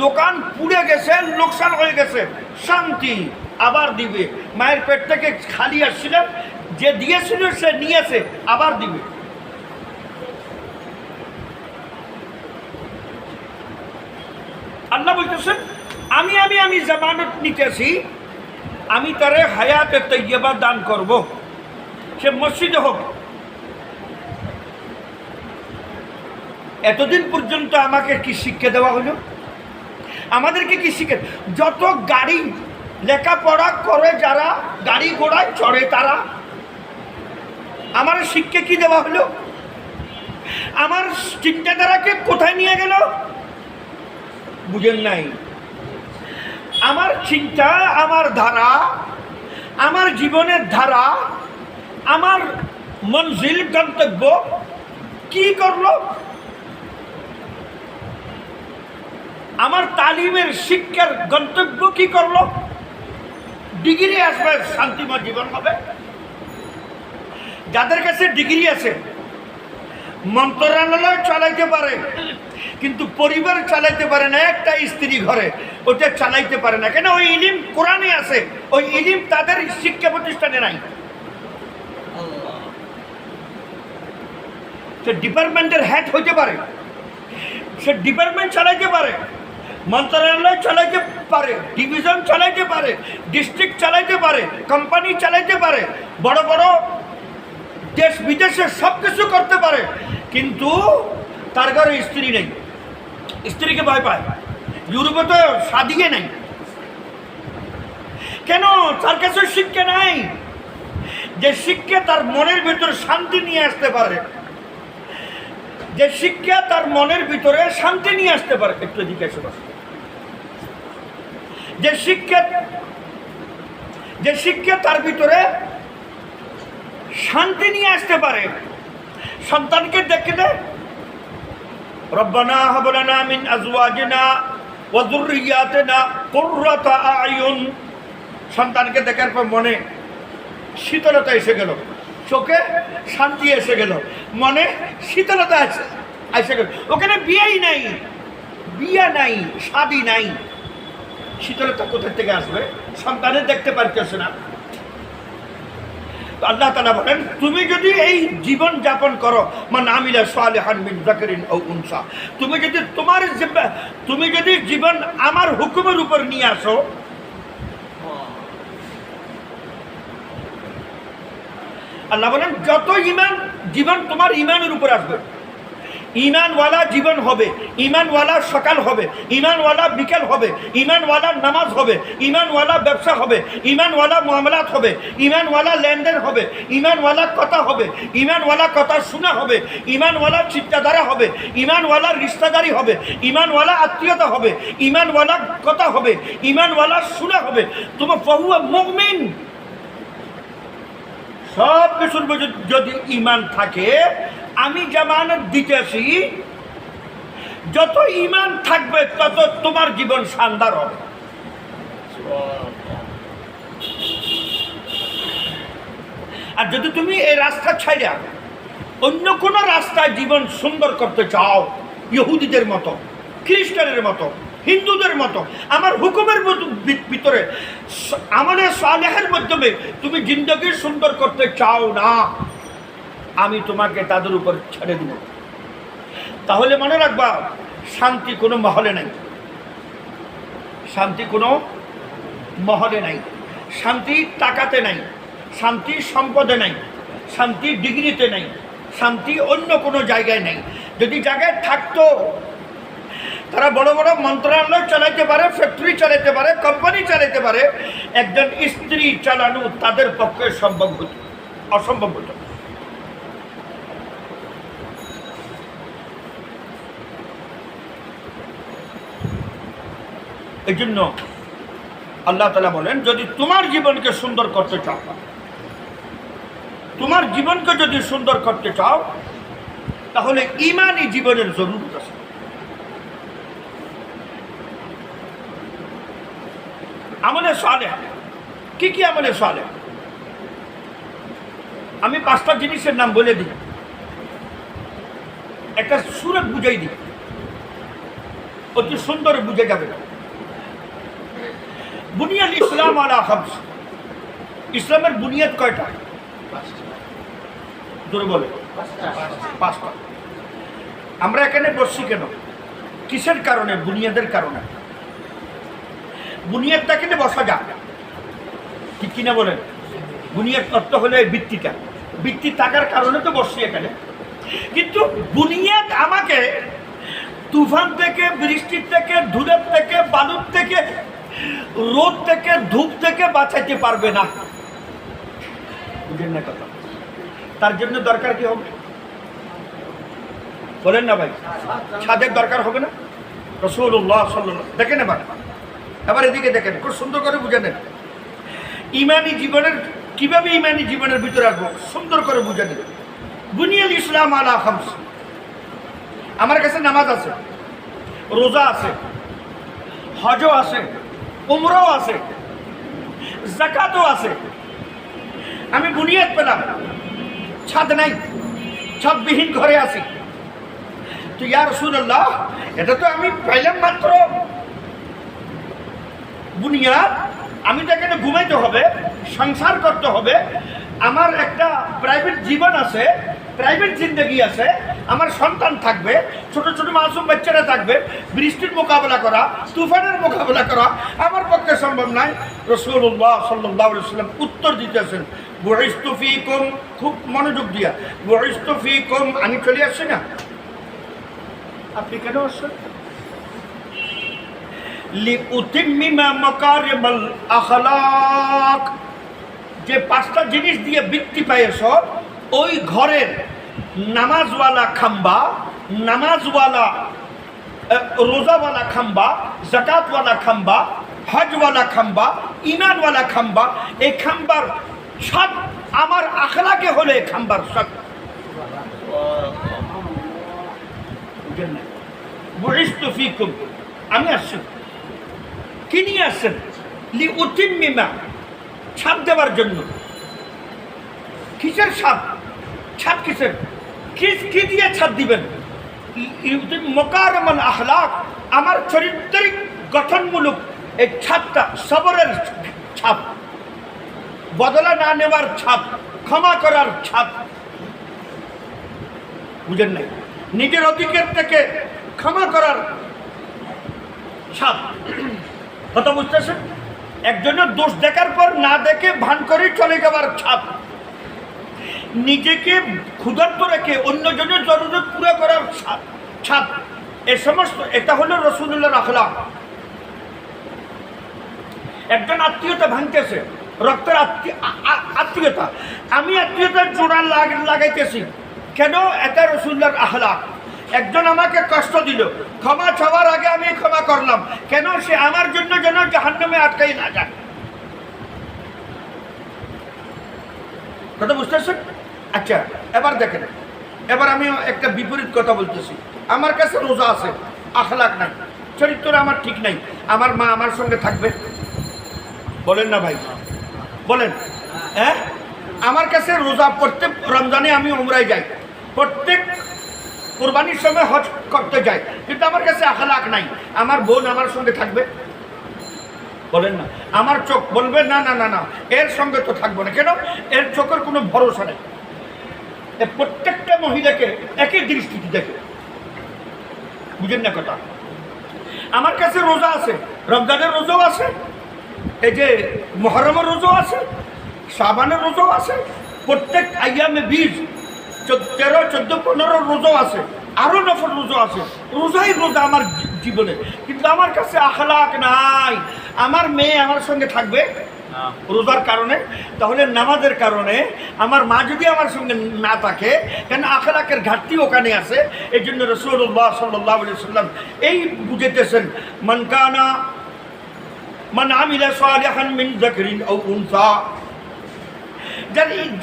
দোকান পুড়ে গেছে, লোকসান হয়ে গেছে, শান্তি আবার দিবে। মায়ের পেট থেকে খালি আসছিল, যে দিয়েছিল সে নিয়েছে, আবার দিবে। আল্লাহ বলতেছেন আমি আমি আমি জামানত নিতেছি, আমি তারে হায়াতে তৈয়বা দান করব। সে মসজিদে হোক। এতদিন পর্যন্ত আমাকে কি শিক্ষা দেওয়া হলো? আমাদেরকে কি শিক্ষা? যত গাড়ি লেখাপড়া করে যারা গাড়ি ঘোড়ায় চড়ে তারা, আমার শিক্ষা কি দেওয়া হলো? আমার চিন্তাধারাকে কোথায় নিয়ে গেল? বুঝেন নাই? আমার চিন্তা, আমার ধারা, আমার জীবনের ধারা, আমার মঞ্জিল, গন্তব্য কি করলো? আমার তালিমের শিক্ষার গন্তব্য কি করলো? ডিগ্রি আসবে, শান্তিময় জীবন হবে। যাদের কাছে ডিগ্রি আছে, মন্ত্রণালয় চালাইতে পারে, কিন্তু পরিবার চালাইতে পারে না, একটা স্ত্রী ঘরে ওটা চালাইতে পারে না। কেন? ওই ইলিম কোরআনে আছে, ওই ইলিম তাদের শিক্ষা প্রতিষ্ঠানে নাই। সে ডিপার্টমেন্টের হেড হইতে পারে, সে ডিপার্টমেন্ট চালাইতে পারে, মন্ত্রণালয় চালাইতে পারে, ডিভিশন চালাইতে পারে, ডিস্ট্রিক্ট চালাইতে পারে, কোম্পানি চালাইতে পারে, বড় বড় দেশ বিদেশে সব কিছু করতে পারে, কিন্তু তার ঘরে স্ত্রী নেই, স্ত্রীকে ভয় পায়। ইউরোপে তো সাদিয়ে নেই, কেন? তার কাছে শিক্ষা নাই, যে শিক্ষা তার মনের ভিতরে শান্তি নিয়ে আসতে পারে, যে শিক্ষা তার মনের ভিতরে শান্তি নিয়ে আসতে পারে। একটু জিজ্ঞাসা কর, যে শিক্ষা তার ভিতরে শান্তি নিয়ে আসতে পারে। সন্তানকে দেখলে রব্বানা হাব লানা মিন আজওয়াজিনা ওয়া যুররিয়াতিনা কুররাতা আয়ুন, সন্তানকে দেখার পর মনে শীতলতা এসে গেল, চোখে শান্তি এসে গেল, মনে শীতলতা এসে গেল। ওখানে বিয়েই নাই, বিয়ে নাই, শাদী নাই, শীতলতা কোথা থেকে আসবে? সন্তানের দেখতে পারতেছে না। আল্লাহ তাআলা বলেন, তুমি যদি এই জীবন যাপন করো, মান আমিলা সালিহান মিন যাকারিন আও উনসা, তুমি যদি জীবন আমার হুকুমের উপর নিয়ে আসো, আল্লাহ বলেন যত জীবন তোমার ইমানের উপর আসবে, ইমানওয়ালা জীবন হবে, ইমানওয়ালা সকাল হবে, ইমানওয়ালা বিকেল হবে, ইমানওয়ালা নামাজ হবে, ইমানওয়ালা ব্যবসা হবে, ইমানওয়ালা মুআমালাত হবে, ইমানওয়ালা লেনদেন হবে, ইমানওয়ালা কথা হবে, ইমানওয়ালা কথা শোনা হবে, ইমানওয়ালা চিন্তাধারা হবে, ইমানওয়ালা রিশতাদারি হবে, ইমানওয়ালা আত্মীয়তা হবে, ইমানওয়ালা কথা হবে, ইমানওয়ালা শোনা হবে। তোমার ফাহুয়া মুমিন। সব কিছুর যদি ইমান থাকে, আমি জামানত দিতেছি, যত ইমান থাকবে তত তোমার জীবন শানদার হবে। আর যদি তুমি এই রাস্তা ছাইড়া অন্য কোনো রাস্তায় জীবন সুন্দর করতে চাও, ইহুদিদের মতো, খ্রিস্টানের মতো, হিন্দুদের মতো, আমার হুকুমের ভিতরে আমলে সালেহের মাধ্যমে তুমি জিন্দগি সুন্দর করতে চাও না, আমি তোমাকে তাদের উপর ছেড়ে দিব। তাহলে মনে রাখবা, শান্তি কোনো মহলে নাই, শান্তি কোনো মহলে নাই, শান্তি টাকাতে নাই, শান্তি সম্পদে নাই, শান্তি ডিগ্রিতে নাই, শান্তি অন্য কোনো জায়গায় নাই। যদি জায়গায় থাকতো, তারা বড় বড় মন্ত্রণালয় চালাইতে পারে, ফ্যাক্টরি চালাইতে পারে, কোম্পানি চালাইতে পারে, একজন স্ত্রী চালানো তাদের পক্ষে সম্ভব হতো, অসম্ভব হতো। এই জন্য আল্লাহ তাআলা বলেন, যদি তোমার জীবনকে সুন্দর করতে চাও, তোমার জীবনকে যদি সুন্দর করতে চাও, তাহলে ঈমানি জীবনের জরুরত আছে। আমলে সালেহ, কি কি আমলে সালেহ? আমি 5টা জিনিসের নাম বলে দিই, একটা সূরত বুঝাই দিই, অতি সুন্দর বুঝে যাবে। বুনিয়াদ ইসলাম আলা খামস, ইসলামের বুনিয়াদ কয়টা? জোরে বলে, 5টা। আমরা এখানে বসছি কেন? কিসের কারণে? বুনিয়াদের কারণে। বুনিয়াদ থাকলে বসা যায়, ঠিক কিনা বলেন? বুনিয়াদ অর্থ হলে ভিত্তিটা, ভিত্তি থাকার কারণে তো বসছি এখানে। কিন্তু বুনিয়াদ আমাকে তুফান থেকে, বৃষ্টির থেকে, ধুলের থেকে, বালুর থেকে, রোদ থেকে, ধূপ থেকে বাঁচাইতে পারবে না। বুঝেন না কথা? তার জন্য দরকার কি হবে? বলেন না ভাই, ছাদের দরকার হবে না? রাসূলুল্লাহ সাল্লাল্লাহু, দেখেন এবার এদিকে দেখেন, খুব সুন্দর করে বুঝে নেন। ইমানি জীবনের কিভাবে ইমানি জীবনের ভিতরে আসবো, সুন্দর করে বুঝে নেন। বুনিয়াল ইসলাম আলা খামস, আমার কাছে নামাজ আছে, রোজা আছে, হজও আছে, উমরাও আছে, যাকাতও আছে। আমি বুনিয়াদ পেলাম, ছাদ নাই, ছাদবিহীন ঘরে আছি। তো ইয়া রাসূলুল্লাহ, এটা তো আমি পাইলাম মাত্র বুনিয়াদ। আমি তো এখানে ঘুমাইতে হবে, সংসার করতে হবে, আমার একটা প্রাইভেট জীবন আছে, প্রাইভেট জিন্দগি আছে, আমার সন্তান থাকবে, ছোট ছোট মাসুম বাচ্চারা থাকবে, বৃষ্টির মোকাবেলা করা, তুফানের মোকাবেলা করা আমার পক্ষে সম্ভব নয়। রাসূলুল্লাহ সাল্লাল্লাহু আলাইহি ওয়াসাল্লাম উত্তর দিতেছেন, বুইস্তু ফীকুম, খুব মনোযোগ দিয়া, বুইস্তু ফীকুম, আমি চলে আসছি না, আপনি কেন আসছেন? লিউতিম্মিমা মাকারিমাল আখলাক, যে 5টা জিনিস দিয়ে বৃত্তি পাইছ, ওই ঘরের নামাজওয়ালা খাম্বা, নামাজওয়ালা রোজাওয়ালা খাম্বা, জাকাতওয়ালা খাম্বা, হজওয়ালা খাম্বা, ইমানওয়ালা খাম্বা, এই খাম্বার সব আমার আখলাকে হলে খাম্বার সব। বুইস্তু ফীকুম, আমি আসছি, কি নিয়ে আসছেন? লিউতিম্মিমা, ছাপ দেওয়ার জন্য। কিসের ছাপ? ছাপ কিসের? কি দিয়ে ছাপ দিবেন? মাকারিমাল আখলাক, আমার চরিত্রিক গঠনমূলক এই ছাপটা, সবরের ছাপ, বদলা না নেওয়ার ছাপ, ক্ষমা করার ছাপ। বুঝেন নাই? নিজের অধিকার থেকে ক্ষমা করার ছাপ। কথা বুঝতেছেন? একজনের দোষ দেখার পর না দেখে ভান করে চলে যাওয়ার ছাপ, নিজেকে ক্ষুধার্ত রেখে অন্যজনের জরুরত পুরো করার ছাপ। এ সমস্ত, এটা হলো রাসূলুল্লাহর আখলাক। একজন আত্মীয়তা ভাঙতেছে, রক্তের আত্মীয়তা, আমি আত্মীয়তার জোড়া লাগাইতেছি কেন? এটা রাসূলুল্লাহর আখলাক। একজন আমাকে কষ্ট দিল, ক্ষমা চাওয়ার আগে আমি ক্ষমা করলাম কেন? সে আমার জন্য যেন জাহান্নামে আটকাই না যায়। কথা বুঝতেছেন? আচ্ছা, এবার দেখেন, এবার আমি একটা বিপরীত কথা বলতেছি। আমার কাছে রোজা আছে, আখলাক নাই, চরিত্র আমার ঠিক নাই, আমার মা আমার সঙ্গে থাকবে? বলেন না ভাই, বলেন। হ্যাঁ, আমার কাছে রোজা, প্রত্যেক রমজানে আমি উমরায় যাই, প্রত্যেক কোরবানির সময় হজ করতে যাই, কিন্তু আমার কাছে আখলাক নাই, আমার বোন আমার সঙ্গে থাকবে? বলেন না। আমার চোখ বলবে না না না না, এর সঙ্গে তো থাকবো না। কেন? এর চোখের কোনো ভরসা নেই। প্রত্যেকটা মহিলাকে একই দৃষ্টিতে দেখে। বুঝেন না কথা? আমার কাছে রোজা আছে, রমজানের রোজাও আছে, এই যে মুহররমের রোজাও আছে, শাবানের রোজাও আছে, প্রত্যেক আইয়ামে 20, 13, 14, 15 রোজাও আছে, আরো নফল রোজা আছে। রোজাই রোজা আমার জীবনে, কিন্তু আমার কাছে আখলাক নাই। আমার মেয়ে আমার সঙ্গে থাকবে রোজার কারণে, তাহলে নামাজের কারণে আমার মা যদি আমার সঙ্গে না থাকে, কেন? আখলাকের ঘাটতি ওখানে আছে। এই জন্য রাসূলুল্লাহ সাল্লাল্লাহু আলাইহি ওয়াসাল্লাম এই বুঝাইতেছেন, মান আমিলা সালিহান মিন যাকরিন আও উনসা,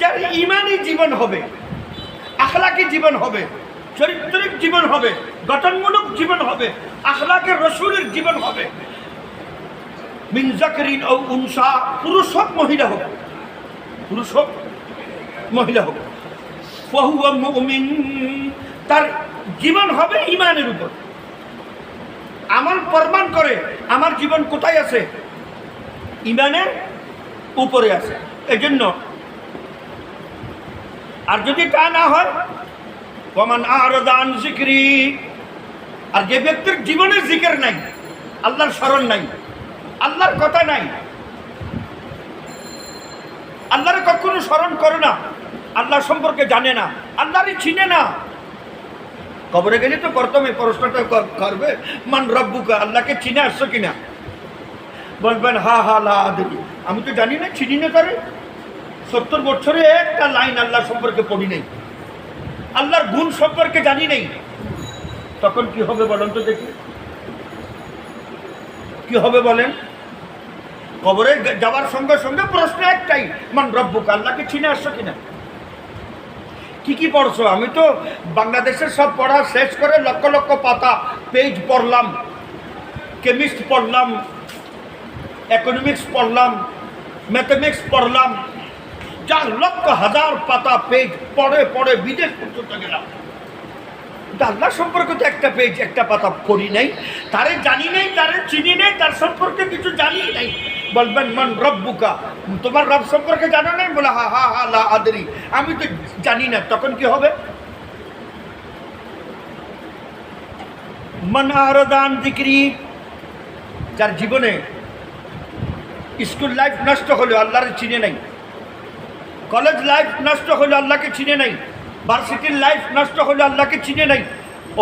যার ঈমানী জীবন হবে, আখলাকি জীবন হবে, চরিত্রিক জীবন হবে, গঠনমূলক জীবন হবে, আখলাকের রাসূলের জীবন হবে, মিন যাকরিন আও উনসা, পুরুষ হোক মহিলা হোক, পুরুষ হোক মহিলা হোক, ফাহুয়া মুমিন, তার জীবন হবে ঈমানের উপর। আমল প্রমাণ করে আমার জীবন কোথায় আছে? ঈমানের উপরে আছে। এজন্য আর যদি তা না হয়, ওয়ামান আ'রাদা আন যিকরি, আর যে ব্যক্তির জীবনে জিকির নাই, আল্লাহর স্মরণ নাই, আল্লাহর কথা নাই, আল্লাহর কখনো স্মরণ করে না, আল্লাহ সম্পর্কে জানে না, আল্লাহরই চিনে না। কবরে গেলে তো প্রথমে প্রশ্নটা করবে, মান রব্বুকা, আল্লাহকে চিনে আসছো কিনা? বলবেন হা হা লা আদরি, আমি তো জানি না, চিনি না। তারে 70 বছরে একটা লাইন আল্লাহ সম্পর্কে পড়ি নাই, আল্লাহর গুণ সম্পর্কে জানি নেই। তখন কি হবে বলেন তো দেখি? কি হবে বলেন? কবরে যাওয়ার সঙ্গে সঙ্গে প্রশ্ন একটাই, মান রব্বুকা, আল্লাহকে চিনে আসছো কিনা? কি কি পড়ছো? আমি তো বাংলাদেশের সব পড়া শেষ করে লক্ষ লক্ষ পাতা পেজ পড়লাম, কেমিস্ট পড়লাম, ইকোনমিক্স পড়লাম, ম্যাথমেটিক্স পড়লাম, যা লক্ষ হাজার পাতা পেজ পড়ে পড়ে বিদেশ পর্যন্ত গেলাম। কিন্তু আল্লাহ সম্পর্কে তো একটা পেজ একটা পাতা পড়ি নাই, তারে জানি নাই, তারে চিনি নাই, তার সম্পর্কে কিছু জানি নাই। বলবেন মান রব্বুকা, তোমার রব সম্পর্কে জানো নাই? বলে হা হা হা লা আদরি, আমি তো জানি না। তখন কি হবে? মান আরাদা আন যিকরি, যার জীবনে স্কুল লাইফ নষ্ট হলো আল্লাহর চিনে নাই, কলেজ লাইফ নষ্ট হলো আল্লাহকে চিনে নাই, ভার্সিটির লাইফ নষ্ট হলো আল্লাহকে চিনে নাই,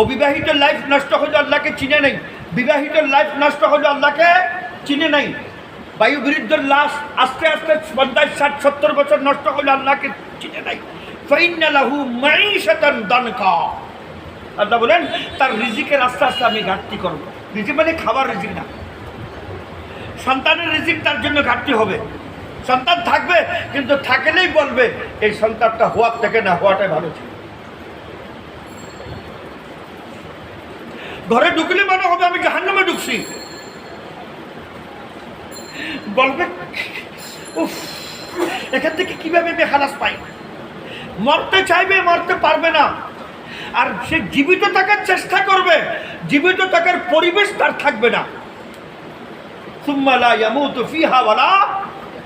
অবিবাহিত লাইফ নষ্ট হলো আল্লাহকে চিনে নাই, বিবাহিত লাইফ নষ্ট হলো আল্লাহকে চিনে নাই, বায়ু বিরুদ্ধের লাশ আস্তে আস্তে 50-60-70 বছর নষ্ট হলো আল্লাহকে চিনে নাই। ফাইন্না লাহু মাঈশাতান দানকা, আল্লাহ বলেন তার রিজিকের আস্তে আস্তে আমি ঘাটতি করবো। রিজিক মানে খাবার রিজিক না, সন্তানের রিজিক তার জন্য ঘাটতি হবে। সন্তান থাকবে কিন্তু থাকলেই বলবে এই সন্তানটা হওয়ার থেকে না হওয়াটাই ভালো ছিল। ঘরে ঢুকলে মনে হবে আমি জাহান্নামে ঢুকছি, বলবে উফ এখান থেকে কিভাবে আমি খালাস পাই। মরতে চাইবে, মরতে পারবে না, আর সে জীবিত থাকার চেষ্টা করবে, জীবিত থাকার পরিবেশ তার থাকবে না। সুম্মা লা ইয়ামুতু ফিহা ওয়ালা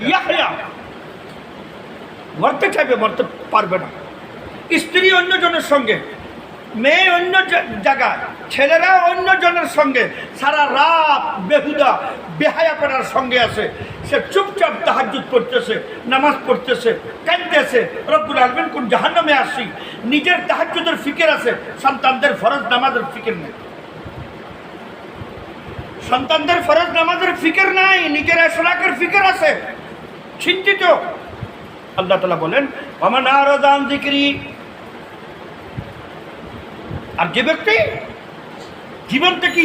ইয়াহইয়া, মরতে চাইবে, মরতে পারবে না। স্ত্রী অন্যজনের সঙ্গে, মেয়ে অন্য জায়গায়, ছেলেরা অন্যজনের সঙ্গে, সারা রাত বেহুদা বেহায়াপনার সঙ্গে আছে। সে চুপচাপ তাহাজ্জুদ পড়তেছে, নামাজ পড়তেছে, কাঁদতেছে, রব্বুল আলামিন কোন জাহান্নামে আসি। নিজের তাহাজ্জুদের ফিকির আছে, সন্তানদের ফরজ নামাজের ফিকির নেই। সন্তানদের ফরজ নামাজের ফিকির নাই, নিজের এশরাকের ফিকির আছে, চিন্তিত। আল্লাহ তাআলা বলেন ওয়ামান আরাদা আন যিকরি, আর যে ব্যক্তি জীবন থেকে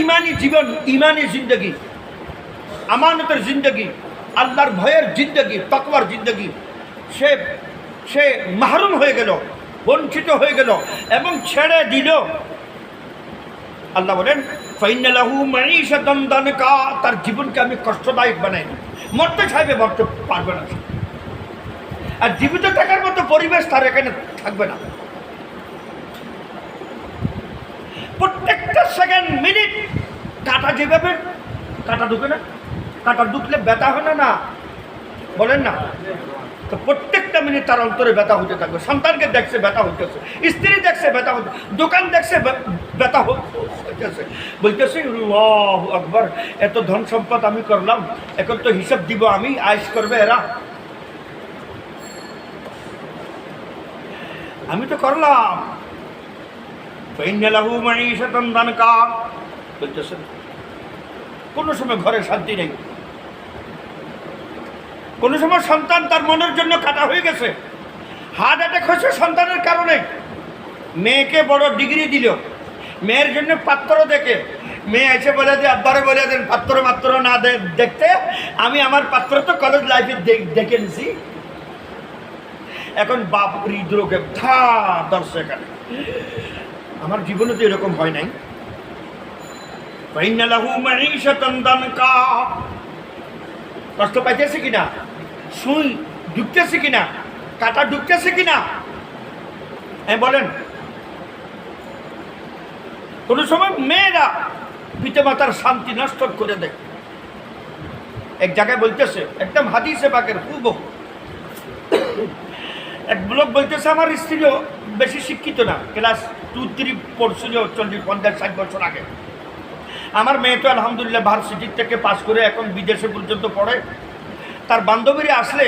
ইমানি জিন্দগি, আমানতের জিন্দগি, আল্লাহর ভয়ের জিন্দগি, তাকওয়ার জিন্দগি, সে মাহরুম হয়ে গেল, বঞ্চিত হয়ে গেল এবং ছেড়ে দিল। আল্লাহ বলেন ফাইন্না লাহু মাঈশাতান দানকা, তার জীবনকে আমি কষ্টদায়ক বানাই। মরতে চাইবে, মরতে পারবে না, আর জীবিত থাকার মতো পরিবেশ তার এখানে থাকবে না। প্রত্যেকটা সেকেন্ড মিনিট কাটা যেভাবে কাটা ঢুকে না, কাটা ঢুকলে ব্যথা হয় না, না বলেন না? তো প্রত্যেকটা মিনিট তার অন্তরে ব্যথা হতে থাকবে। সন্তানকে দেখছে ব্যথা হইতেছে, স্ত্রী দেখছে ব্যথা হচ্ছে, দোকান দেখছে ব্যথা হইতেছে, বলতেছে আল্লাহু আকবার, এত ধন সম্পদ আমি করলাম, এখন তো হিসাব দিব আমি, আয়েশ করবে এরা, আমি তো করলাম। ফাইন্না লাহু মাঈশাতান দানকা, বলতেছে কোনো সময় ঘরে শান্তি নেই, কোনো সময় সন্তান তার মনের জন্য কাটা হয়ে গেছে, হার্ট অ্যাটাক হয়েছে সন্তানের কারণে। মেয়েকে বড় ডিগ্রি দিল, মেয়ের জন্য পাত্র দেখে, মেয়ে এসে বলে যে আব্বারে বলে দেন পাত্র মাত্র না দেখতে, আমি আমার পাত্র তো কলেজ লাইফে দেখে নিছি। এখন বাপ হৃদরোগে ধরছে, এখানে আমার জীবনে তো এরকম হয় নাই। ফাইন্না লাহু মাঈশাতান দানকা, কষ্ট পাইতেছে কিনা, সুই ঢুকতেছে কিনা, কাটা ঢুকতেছে কিনা বলেন। কোন সময় মেয়েরা পিতামাতার শান্তি নষ্ট করে দেয়। এক জায়গায় বলতেছে, একদম হাদিসে পাকের হুবহু, এক লোক বলতেছে আমার স্ত্রীও বেশি শিক্ষিত না, ক্লাস 2-3 পড়ছিল 40-50-60 বছর আগে। আমার মেয়ে তো আলহামদুলিল্লাহ ভার্সিটির থেকে পাস করে এখন বিদেশে পর্যন্ত পড়ে। তার বান্ধবীরা আসলে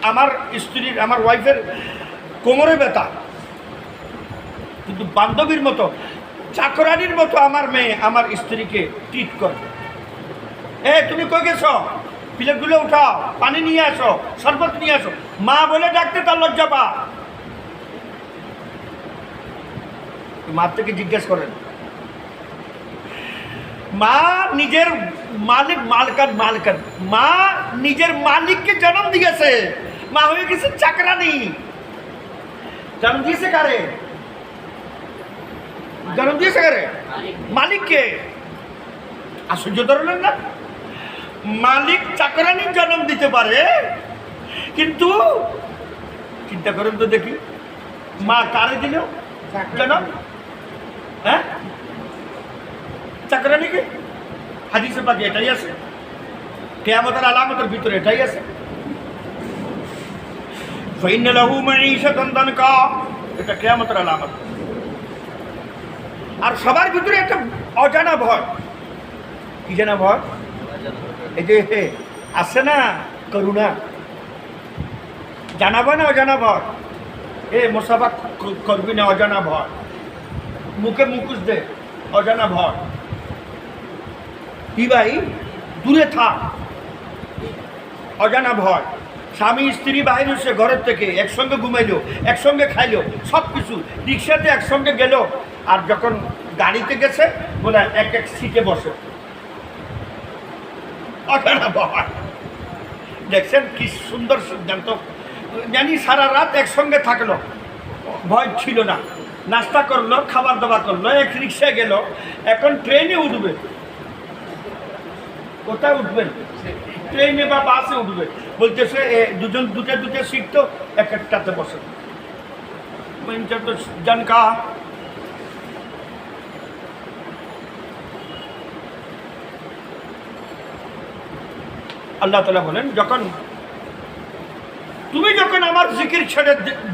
আমার স্ত্রীর, আমার ওয়াইফের কোমরে ব্যথা, কিন্তু বান্ধবীর মতো, চাকরানির মতো আমার মেয়ে আমার স্ত্রীকে ট্রিট করে। তুমি কই গেছো, প্লেটগুলো উঠাও, পানি নিয়ে আসো, শরবত নিয়ে আসো, মা বলে ডাকতে তার লজ্জা পা। মা থেকে জিজ্ঞেস করেন, মা নিজের মালিকান মা নিজের মালিককে জন্ম দিয়েছে, মা হয়ে গেছে চাকরানি। জন্ম দিয়েছে কারে? জন্ম দিয়েছে কারে? মালিককে। আশ্চর্য ধরলেন না? মালিক চাকরানি জন্ম দিতে পারে, কিন্তু চিন্তা করেন তো দেখি, মা কারে দিল জন্ম? হ্যাঁ, চাকরানি কি? হাদিসে পাকে এটাই আছে, কিয়ামতের আলামতের ভিতরে এটাই আছে। ফাইন্না লাহু মাঈশাতান দানকা, এটা কিয়ামতের আলামত। আর সবার ভিতরে একটা অজানা ভয়। কি জানা ভয়? এই যে আছে না করুণা, জানাবো না অজানা ভয়। মোসাফা করবি না, অজানা ভয়। মুখে মুখোশ দে, অজানা ভয়। কি ভাই, দূরে থাক, অজানা ভয়। স্বামী স্ত্রী বাইরে এসে ঘরের থেকে একসঙ্গে ঘুমাইলো, একসঙ্গে খাইলো, সব কিছু রিক্সাতে একসঙ্গে গেল, আর যখন গাড়িতে গেছে বলে এক এক সিটে বসে, অজানা ভয়। দেখছেন কি সুন্দর সিদ্ধান্ত। জানি সারা রাত একসঙ্গে থাকলো, ভয় ছিল না, নাস্তা করলো, খাবার দাবার করলো, এক রিক্সায় গেল, এখন ট্রেনে উঠবে। কোথায় উঠবেন? ট্রেনে বা বাসে উঠবে। বলতেছে দুজন দুটা সিট, তো এক একটাতে বসে। তো জানকা আল্লাহ তাআলা বলেন, তুমি যখন আমার জিকির ছেড়ে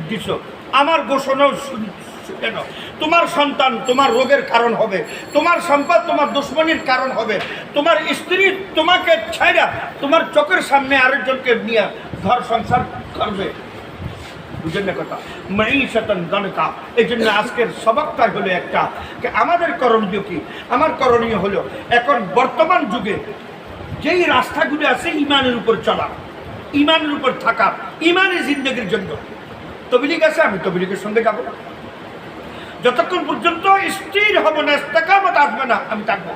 দিছ, আমার ঘোষণাও শুনে নাও, তোমার সন্তান তোমার রোগের কারণ হবে, তোমার সম্পদ তোমার দুশ্মনির কারণ হবে, তোমার স্ত্রী তোমাকে ছাইরা তোমার চোখের সামনে আরেকজনকে নিয়ে ঘর সংসার করবে। বুঝেন না কথা? মাঈশাতান দানকা। এই জন্য আজকের সবকটা হলো একটা, আমাদের করণীয় কি? আমার করণীয় হলো এখন বর্তমান যুগে যেই রাস্তাগুলি আছে ইমানের উপর চলা, ইমানের উপর থাকা, ইমানের জিন্দগির জন্য। তবলিগ আছে, আমি তবলিগের সঙ্গে যাব। যতক্ষণ পর্যন্ত স্থির হব না, ইস্তেকামত আসবে না, আমি থাকবো।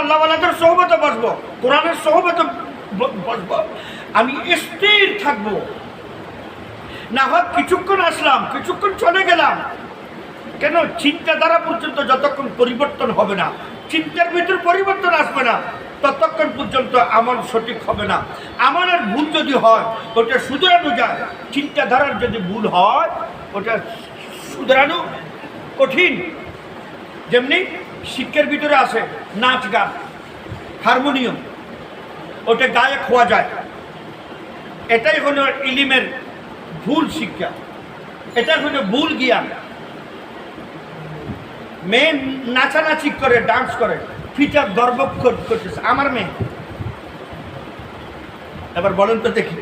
আল্লাহওয়ালাদের সোহবতে বসবো, কোরআনের সোহবতে বসবো, আমি স্থির থাকবো। না হয় কিছুক্ষণ আসলাম, কিছুক্ষণ চলে গেলাম। কেন? চিন্তাধারা পর্যন্ত যতক্ষণ পরিবর্তন হবে না, চিন্তার ভিতর পরিবর্তন আসবে না, ততক্ষণ পর্যন্ত আমল সঠিক হবে না। আমলের ভুল যদি হয় ওটা শুধরানো যায়, চিন্তাধারার যদি ভুল হয় ওটা শুধরানো কঠিন। যেমনি শিক্ষার ভিতরে আছে নাচ গান, হারমোনিয়াম, ওটা গায়ক হওয়া যায়। এটাই হলো ইলিমের ভুল শিক্ষা, এটাই হলো ভুল জ্ঞান। মেয়ে নাচানাচি করে, ডান্স করে, ফিটা গর্ব করতেছে আমার মেয়ে। এবার বলেন তো দেখি,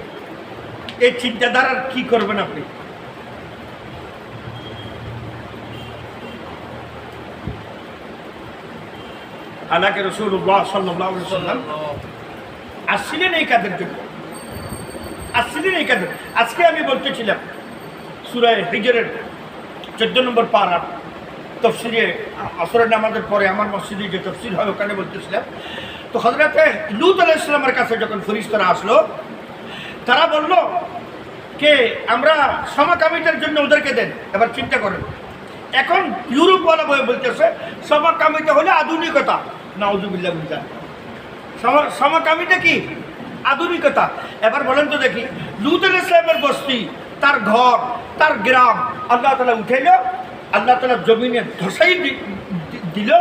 এই চিন্তাধারার কি করবেন আপনি? আল্লাহকে রাসূলুল্লাহ সাল্লাল্লাহু আলাইহি ওয়াসাল্লাম আসছিলেন এই কাজের জন্য, আসছিলেন এই কাজে। আজকে আমি বলতেছিলাম সূরা হিজরের 14 নম্বর পারা তফসিরে আসরের নামাজের পরে আমার মসজিদে যে তফসির হয় ওখানে বলতেছিলাম। তো হযরতে লূত আলাইহিস সালামের কাছে যখন ফেরেশতারা আসলো, তারা বলল কে আমরা সমকামিতার জন্য ওদেরকে দেন। এবার চিন্তা করেন, এখন ইউরোপওয়ালা বই বলতেছে সমকামিতা হলে আধুনিকতা। নাউযুবিল্লাহ মিন যালিক। সমকামিতা কি? আধুনিকতা। এবার বলেন তো দেখি, লূত আলাইহিস সালামের বস্তি, তার ঘর, তার গ্রাম আল্লাহ তাআলা উঠাইল, আল্লাহ তাআলা জমিনে ধসাই দিল।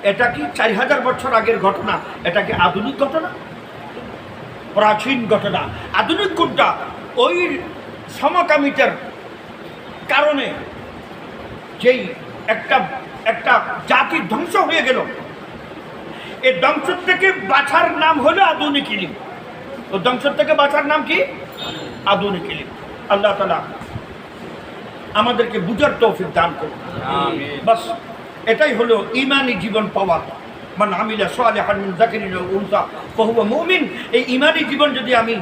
এটা কি 4000 বছর আগের ঘটনা? এটা কি আধুনিক ঘটনা? প্রাচীন ঘটনা। আধুনিক কোনটা? ওই সমকামিতার কারণে যেই একটা জাতি ধ্বংস হয়ে গেল, এই ধ্বংস থেকে বাঁচার নাম হলো আধুনিক ইলম। ও ধ্বংস থেকে বাঁচার নাম কি? আধুনিক ইলম। আল্লাহ তাআলা আমাদেরকে বুঝার তৌফিক দান করুন। বাস এটাই হলো ঈমানি জীবন পাওয়া। মান আমিলা সালিহান মিন যাকারিন আও উনসা ফাহুয়া মুমিন। এই ঈমানি জীবন যদি আমি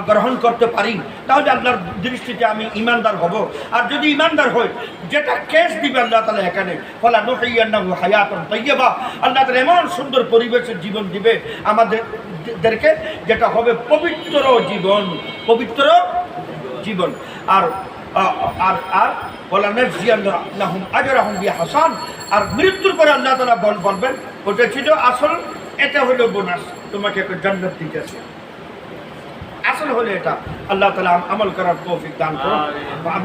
গ্রহণ করতে পারি তাহলে আল্লাহর দৃষ্টিতে আমি ইমানদার হব। আর যদি ইমানদার হই, যেটা কেস দিবে আল্লাহ তাআলা এখানে, ফালা নুহিয়ান্নাহু হায়াতান তাইয়্যিবা, আল্লাহ তাআলা এমন সুন্দর পরিবেশের জীবন দিবে আমাদেরকে, যেটা হবে পবিত্র জীবন, পবিত্র জীবন। আর আর আর ওয়ালা নাজিয়ান্নাহুম আজরাহুম বিহাসান। আর মৃত্যুর পরে আল্লাহ তাআলা বলবেন ওটা ছিল আসল, এটা হলো বোনাস, তোমাকে একটা জান্নাত দিতেছে। আসল হলো এটা। আল্লাহ তাআলা আমল করার তৌফিক দান করুন।